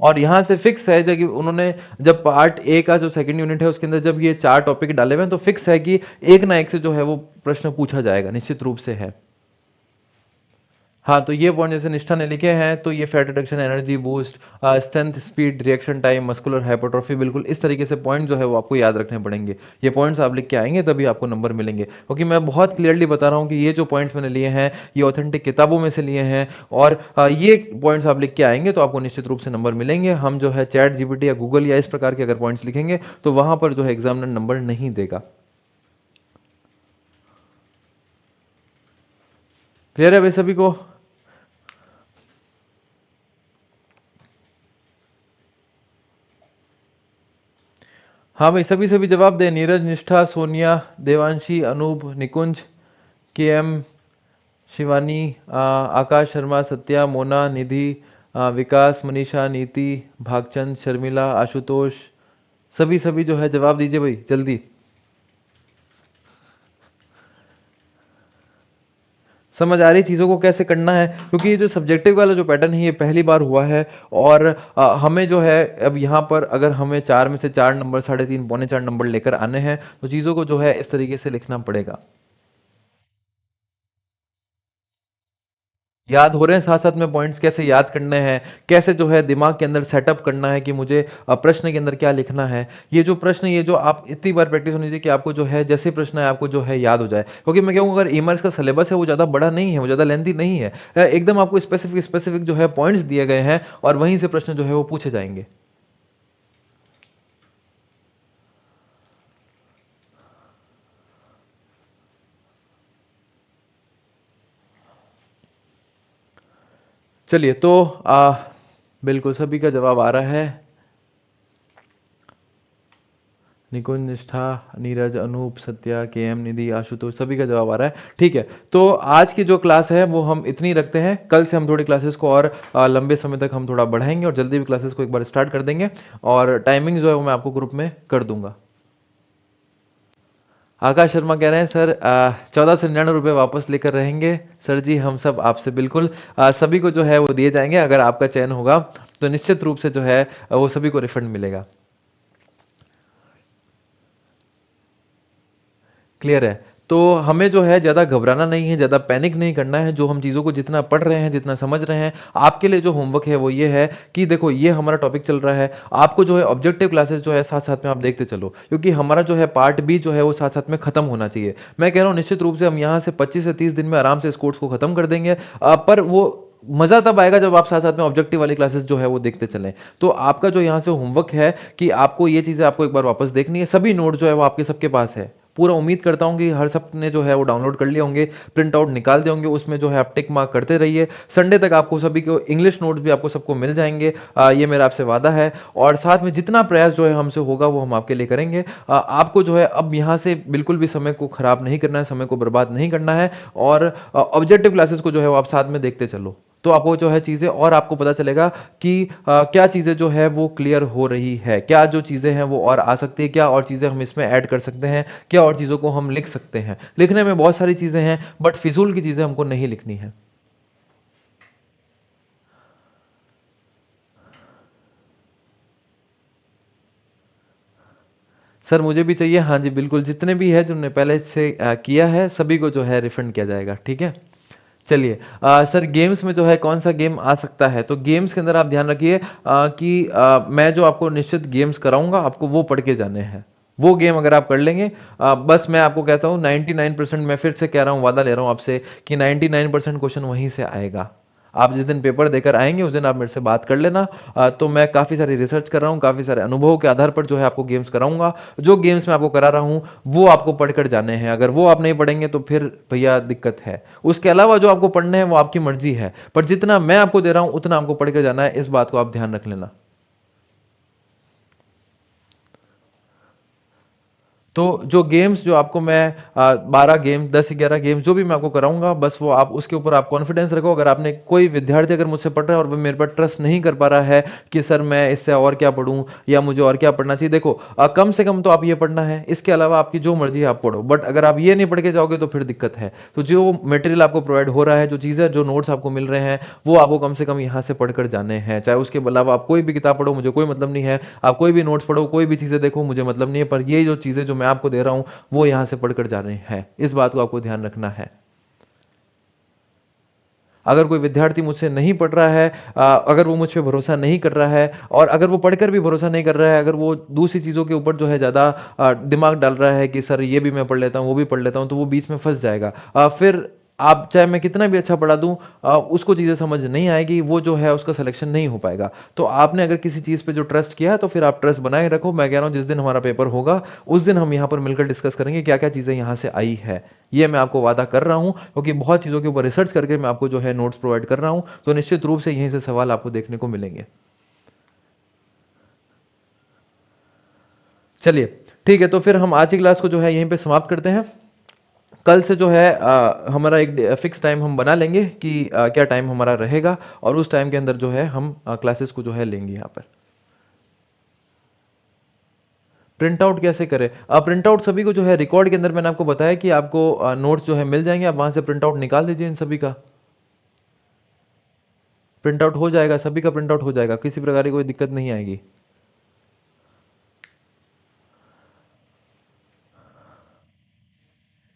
Speaker 1: और यहां से फिक्स है जब कि उन्होंने, जब पार्ट ए का जो सेकंड यूनिट है उसके अंदर जब ये 4 टॉपिक डाले हुए हैं, तो फिक्स है कि एक ना एक से जो है वो प्रश्न पूछा जाएगा, निश्चित रूप से है। हाँ, तो ये पॉइंट जैसे निष्ठा ने लिखे हैं, तो ये fat reduction, energy boost, strength, speed, reaction time, muscular hypertrophy, बिल्कुल इस तरीके से पॉइंट जो है वो आपको याद रखने पड़ेंगे। ये पॉइंट्स आप लिख के आएंगे तभी आपको नंबर मिलेंगे, क्योंकि मैं बहुत क्लियरली बता रहा हूँ कि ये जो पॉइंट्स मैंने लिए हैं ये ऑथेंटिक किताबों में से लिए हैं। और ये पॉइंट्स आप लिख के आएंगे तो आपको निश्चित रूप से नंबर मिलेंगे। हम जो है चैट जीपीटी या गूगल या इस प्रकार के अगर पॉइंट्स लिखेंगे तो वहां पर जो है एग्जामिनर नंबर नहीं देगा। क्लियर है भाई सभी को? हाँ भाई, सभी सभी जवाब दे। नीरज, निष्ठा, सोनिया, देवांशी, अनूप, निकुंज, के एम, शिवानी, आकाश शर्मा, सत्या, मोना, निधि, विकास, मनीषा, नीति, भागचंद, शर्मिला, आशुतोष, सभी सभी जो है जवाब दीजिए भाई जल्दी। समझ आ रही चीज़ों को कैसे करना है, क्योंकि ये जो सब्जेक्टिव वाला जो पैटर्न है ये पहली बार हुआ है। और हमें जो है अब यहाँ पर अगर हमें 4 में से 4 नंबर, 3.5, पौने 4 नंबर लेकर आने हैं तो चीज़ों को जो है इस तरीके से लिखना पड़ेगा। याद हो रहे हैं साथ साथ में पॉइंट्स कैसे याद करने हैं, कैसे जो है दिमाग के अंदर सेटअप करना है कि मुझे प्रश्न के अंदर क्या लिखना है। ये जो प्रश्न, ये जो आप इतनी बार प्रैक्टिस होनी चाहिए कि आपको जो है जैसे प्रश्न है आपको जो है याद हो जाए। क्योंकि मैं कहूँ अगर ईमेल्स का सिलेबस है वो ज़्यादा बड़ा नहीं है, वो ज़्यादा लेंथी नहीं है। एकदम आपको स्पेसिफिक स्पेसिफिक जो है पॉइंट्स दिए गए हैं और वहीं से प्रश्न जो है वो पूछे जाएंगे। चलिए तो बिल्कुल सभी का जवाब आ रहा है। निकुंज, निष्ठा, नीरज, अनूप, सत्या, के एम, निधि, आशुतोष, सभी का जवाब आ रहा है। ठीक है, तो आज की जो क्लास है वो हम इतनी रखते हैं। कल से हम थोड़ी क्लासेस को और लंबे समय तक हम थोड़ा बढ़ाएंगे और जल्दी भी क्लासेस को एक बार स्टार्ट कर देंगे, और टाइमिंग जो है वो मैं आपको ग्रुप में कर दूंगा। आकाश शर्मा कह रहे हैं सर 1499 रुपये वापस लेकर रहेंगे। सर जी हम सब आपसे बिल्कुल सभी को जो है वो दिए जाएंगे। अगर आपका चयन होगा तो निश्चित रूप से जो है वो सभी को रिफंड मिलेगा। क्लियर है? तो हमें जो है ज़्यादा घबराना नहीं है, ज़्यादा पैनिक नहीं करना है। जो हम चीज़ों को जितना पढ़ रहे हैं, जितना समझ रहे हैं, आपके लिए जो होमवर्क है वो ये है कि देखो ये हमारा टॉपिक चल रहा है, आपको जो है ऑब्जेक्टिव क्लासेस जो है साथ-साथ में आप देखते चलो, क्योंकि हमारा जो है पार्ट बी जो है वो साथ-साथ में खत्म होना चाहिए। मैं कह रहा हूँ निश्चित रूप से हम यहाँ से 25 से 30 दिन में आराम से इस कोर्स को खत्म कर देंगे, पर वो मज़ा तब आएगा जब आप साथ-साथ में ऑब्जेक्टिव वाली क्लासेस जो है वो देखते चलें। तो आपका जो यहाँ से होमवर्क है कि आपको ये चीज़ें आपको एक बार वापस देखनी है। सभी नोट जो है वो आपके सबके पास है। पूरा उम्मीद करता हूँ कि हर सबने जो है वो डाउनलोड कर लिए होंगे, प्रिंट आउट निकाल दिए होंगे, उसमें जो है आप टिक मार्क करते रहिए। संडे तक आपको सभी को इंग्लिश नोट्स भी आपको सबको मिल जाएंगे, ये मेरा आपसे वादा है। और साथ में जितना प्रयास जो है हमसे होगा वो हम आपके लिए करेंगे। आपको जो है अब यहाँ से बिल्कुल भी समय को खराब नहीं करना है, समय को बर्बाद नहीं करना है, और ऑब्जेक्टिव क्लासेस को जो है वो आप साथ में देखते चलो। तो आपको जो है चीज़ें और आपको पता चलेगा कि क्या चीज़ें जो है वो क्लियर हो रही है, क्या जो चीज़ें हैं वो और आ सकती है, क्या और चीज़ें हम इसमें ऐड कर सकते हैं, क्या और चीज़ों को हम लिख सकते हैं। लिखने में बहुत सारी चीज़ें हैं, बट फिजूल की चीज़ें हमको नहीं लिखनी है। सर मुझे भी चाहिए, हाँ जी बिल्कुल, जितने भी है जिन्होंने पहले से किया है सभी को जो है रिफंड किया जाएगा। ठीक है, चलिए। सर गेम्स में जो है कौन सा गेम आ सकता है? तो गेम्स के अंदर आप ध्यान रखिए कि मैं जो आपको निश्चित गेम्स कराऊंगा आपको वो पढ़ के जाने हैं। वो गेम अगर आप कर लेंगे, बस मैं आपको कहता हूँ 99%, मैं फिर से कह रहा हूँ, वादा ले रहा हूँ आपसे कि 99% क्वेश्चन वहीं से आएगा। आप जिस दिन पेपर देकर आएंगे उस दिन आप मेरे से बात कर लेना। तो मैं काफ़ी सारी रिसर्च कर रहा हूँ, काफ़ी सारे अनुभवों के आधार पर जो है आपको गेम्स कराऊंगा। जो गेम्स मैं आपको करा रहा हूँ वो आपको पढ़कर जाने हैं। अगर वो आप नहीं पढ़ेंगे तो फिर भैया दिक्कत है। उसके अलावा जो आपको पढ़ने हैं वो आपकी मर्जी है, पर जितना मैं आपको दे रहा हूँ उतना आपको पढ़ कर जाना है, इस बात को आप ध्यान रख लेना। तो जो गेम्स जो आपको मैं 12 गेम 10-11 गेम्स जो भी मैं आपको कराऊंगा, बस वो आप उसके ऊपर आप कॉन्फिडेंस रखो। अगर आपने कोई विद्यार्थी अगर मुझसे पढ़ रहा है और वो मेरे पर ट्रस्ट नहीं कर पा रहा है कि सर मैं इससे और क्या पढ़ूं या मुझे और क्या पढ़ना चाहिए, देखो कम से कम तो आप ये पढ़ना है, इसके अलावा आपकी जो मर्जी है आप पढ़ो। बट अगर आप ये नहीं पढ़ के जाओगे तो फिर दिक्कत है। तो जो मटेरियल आपको प्रोवाइड हो रहा है, जो चीज़ें जो नोट्स आपको मिल रहे हैं, वो आपको कम से कम यहाँ से पढ़कर जाने हैं। चाहे उसके अलावा आप कोई भी किताब पढ़ो, मुझे कोई मतलब नहीं है। आप कोई भी नोट्स पढ़ो, कोई भी चीज़ें देखो, मुझे मतलब नहीं है, पर ये जो चीज़ें जो मैं आपको दे रहा हूँ वो यहाँ से पढ़कर जा रहे हैं। इस बात को आपको ध्यान रखना है। अगर कोई विद्यार्थी मुझसे नहीं पढ़ रहा है, अगर वो मुझ पे भरोसा नहीं कर रहा है, और अगर वो पढ़कर भी भरोसा नहीं कर रहा है, अगर वो दूसरी चीज़ों के ऊपर जो है ज़्यादा दिमाग डाल रहा है कि सर ये भी मैं पढ़ लेता हूँ, वो भी पढ़ लेता हूँ, तो वो बीच में फंस जाएगा। फिर आप चाहे मैं कितना भी अच्छा पढ़ा दूँ, उसको चीज़ें समझ नहीं आएगी, वो जो है उसका सिलेक्शन नहीं हो पाएगा। तो आपने अगर किसी चीज़ पे जो ट्रस्ट किया है तो फिर आप ट्रस्ट बनाए रखो। मैं कह रहा हूँ जिस दिन हमारा पेपर होगा उस दिन हम यहाँ पर मिलकर डिस्कस करेंगे क्या क्या चीज़ें यहाँ से आई है। ये मैं आपको वादा कर रहा हूँ, क्योंकि बहुत चीज़ों के ऊपर रिसर्च करके मैं आपको जो है नोट्स प्रोवाइड कर रहा हूँ। तो निश्चित रूप से यहीं से सवाल आपको देखने को मिलेंगे। चलिए, ठीक है, तो फिर हम आज की क्लास को जो है यहीं पे समाप्त करते हैं। कल से जो है हमारा एक फिक्स टाइम हम बना लेंगे कि क्या टाइम हमारा रहेगा, और उस टाइम के अंदर जो है हम क्लासेस को जो है लेंगे यहाँ पर। प्रिंट आउट कैसे करें? प्रिंट आउट सभी को जो है रिकॉर्ड के अंदर मैंने आपको बताया कि आपको नोट्स जो है मिल जाएंगे, आप वहां से प्रिंट आउट निकाल दीजिए। इन सभी का प्रिंट आउट हो जाएगा, सभी का प्रिंट आउट हो जाएगा, किसी प्रकार की कोई दिक्कत नहीं आएगी।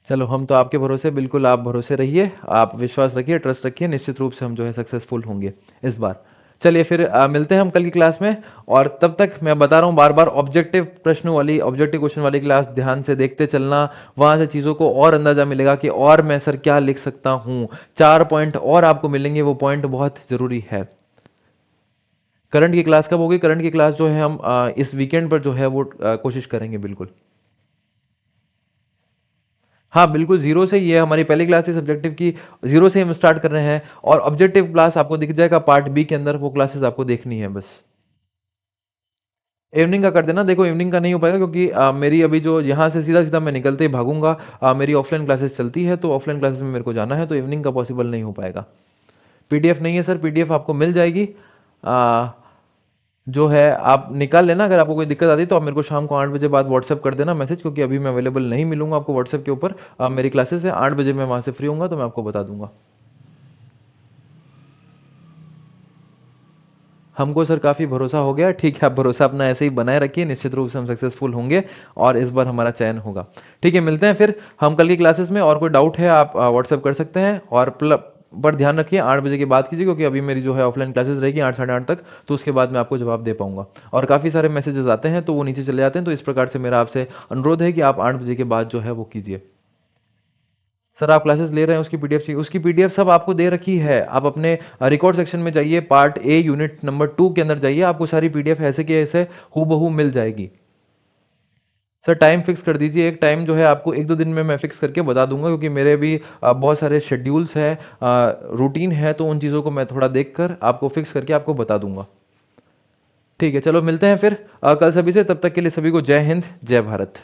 Speaker 1: चलो, हम तो आपके भरोसे, बिल्कुल आप भरोसे रहिए, आप विश्वास रखिए, ट्रस्ट रखिए, निश्चित रूप से हम जो है सक्सेसफुल होंगे इस बार। चलिए फिर मिलते हैं हम कल की क्लास में। और तब तक मैं बता रहा हूँ बार बार, ऑब्जेक्टिव प्रश्नों वाली, ऑब्जेक्टिव क्वेश्चन वाली क्लास ध्यान से देखते चलना। वहां से चीज़ों को और अंदाजा मिलेगा कि और मैं सर क्या लिख सकता हूँ। 4 पॉइंट और आपको मिलेंगे, वो पॉइंट बहुत ज़रूरी है। करंट की क्लास कब होगी? करंट की क्लास जो है हम इस वीकेंड पर जो है वो कोशिश करेंगे बिल्कुल। हाँ बिल्कुल, जीरो से, ये हमारी पहली क्लास है सब्जेक्टिव की, जीरो से हम स्टार्ट कर रहे हैं। और ऑब्जेक्टिव क्लास आपको दिख जाएगा पार्ट बी के अंदर, वो क्लासेस आपको देखनी है बस। इवनिंग का कर देना। देखो इवनिंग का नहीं हो पाएगा क्योंकि मेरी अभी जो यहाँ से सीधा-सीधा मैं निकलते ही भागूँगा, मेरी ऑफ़लाइन क्लासेस चलती है, तो ऑफ़लाइन क्लासेस में मेरे को जाना है, तो इवनिंग का पॉसिबल नहीं हो पाएगा। पीडीएफ नहीं है सर, पीडीएफ आपको मिल जाएगी। अ, जो है आप निकाल लेना, अगर आपको कोई दिक्कत आती है तो आप मेरे को शाम को 8 बजे बाद व्हाट्सएप कर देना मैसेज, क्योंकि अभी मैं अवेलेबल नहीं मिलूँगा आपको व्हाट्सएप के ऊपर। मेरी क्लासेस है 8 बजे मैं वहाँ से फ्री होऊँगा तो मैं आपको बता दूँगा। हमको सर काफ़ी भरोसा हो गया। ठीक है, आप भरोसा अपना ऐसे ही बनाए रखिए, निश्चित रूप से हम सक्सेसफुल होंगे और इस बार हमारा चयन होगा। ठीक है, मिलते हैं फिर हम कल की क्लासेस में। और कोई डाउट है आप व्हाट्सएप कर सकते हैं, और पर ध्यान रखिए 8 बजे के बाद कीजिए, क्योंकि अभी मेरी जो है ऑफलाइन क्लासेस रहेगी 8 साढ़े 8 तक, तो उसके बाद मैं आपको जवाब दे पाऊंगा। और काफ़ी सारे मैसेजेस आते हैं तो वो नीचे चले जाते हैं, तो इस प्रकार से मेरा आपसे अनुरोध है कि आप 8 बजे के बाद जो है वो कीजिए। सर आप क्लासेस ले रहे हैं, उसकी पीडीएफ चाहिए, उसकी पीडीएफ सब आपको दे रखी है। आप अपने रिकॉर्ड सेक्शन में जाइए, पार्ट ए यूनिट नंबर 2 के अंदर जाइए, आपको सारी पीडीएफ ऐसे के ऐसे हूबहू मिल जाएगी। सर टाइम फिक्स कर दीजिए, एक टाइम जो है आपको 1-2 दिन में मैं फिक्स करके बता दूंगा, क्योंकि मेरे भी बहुत सारे शेड्यूल्स हैं, रूटीन है, तो उन चीज़ों को मैं थोड़ा देख कर आपको फिक्स करके आपको बता दूंगा। ठीक है, चलो मिलते हैं फिर कल सभी से। तब तक के लिए सभी को जय हिंद, जय भारत।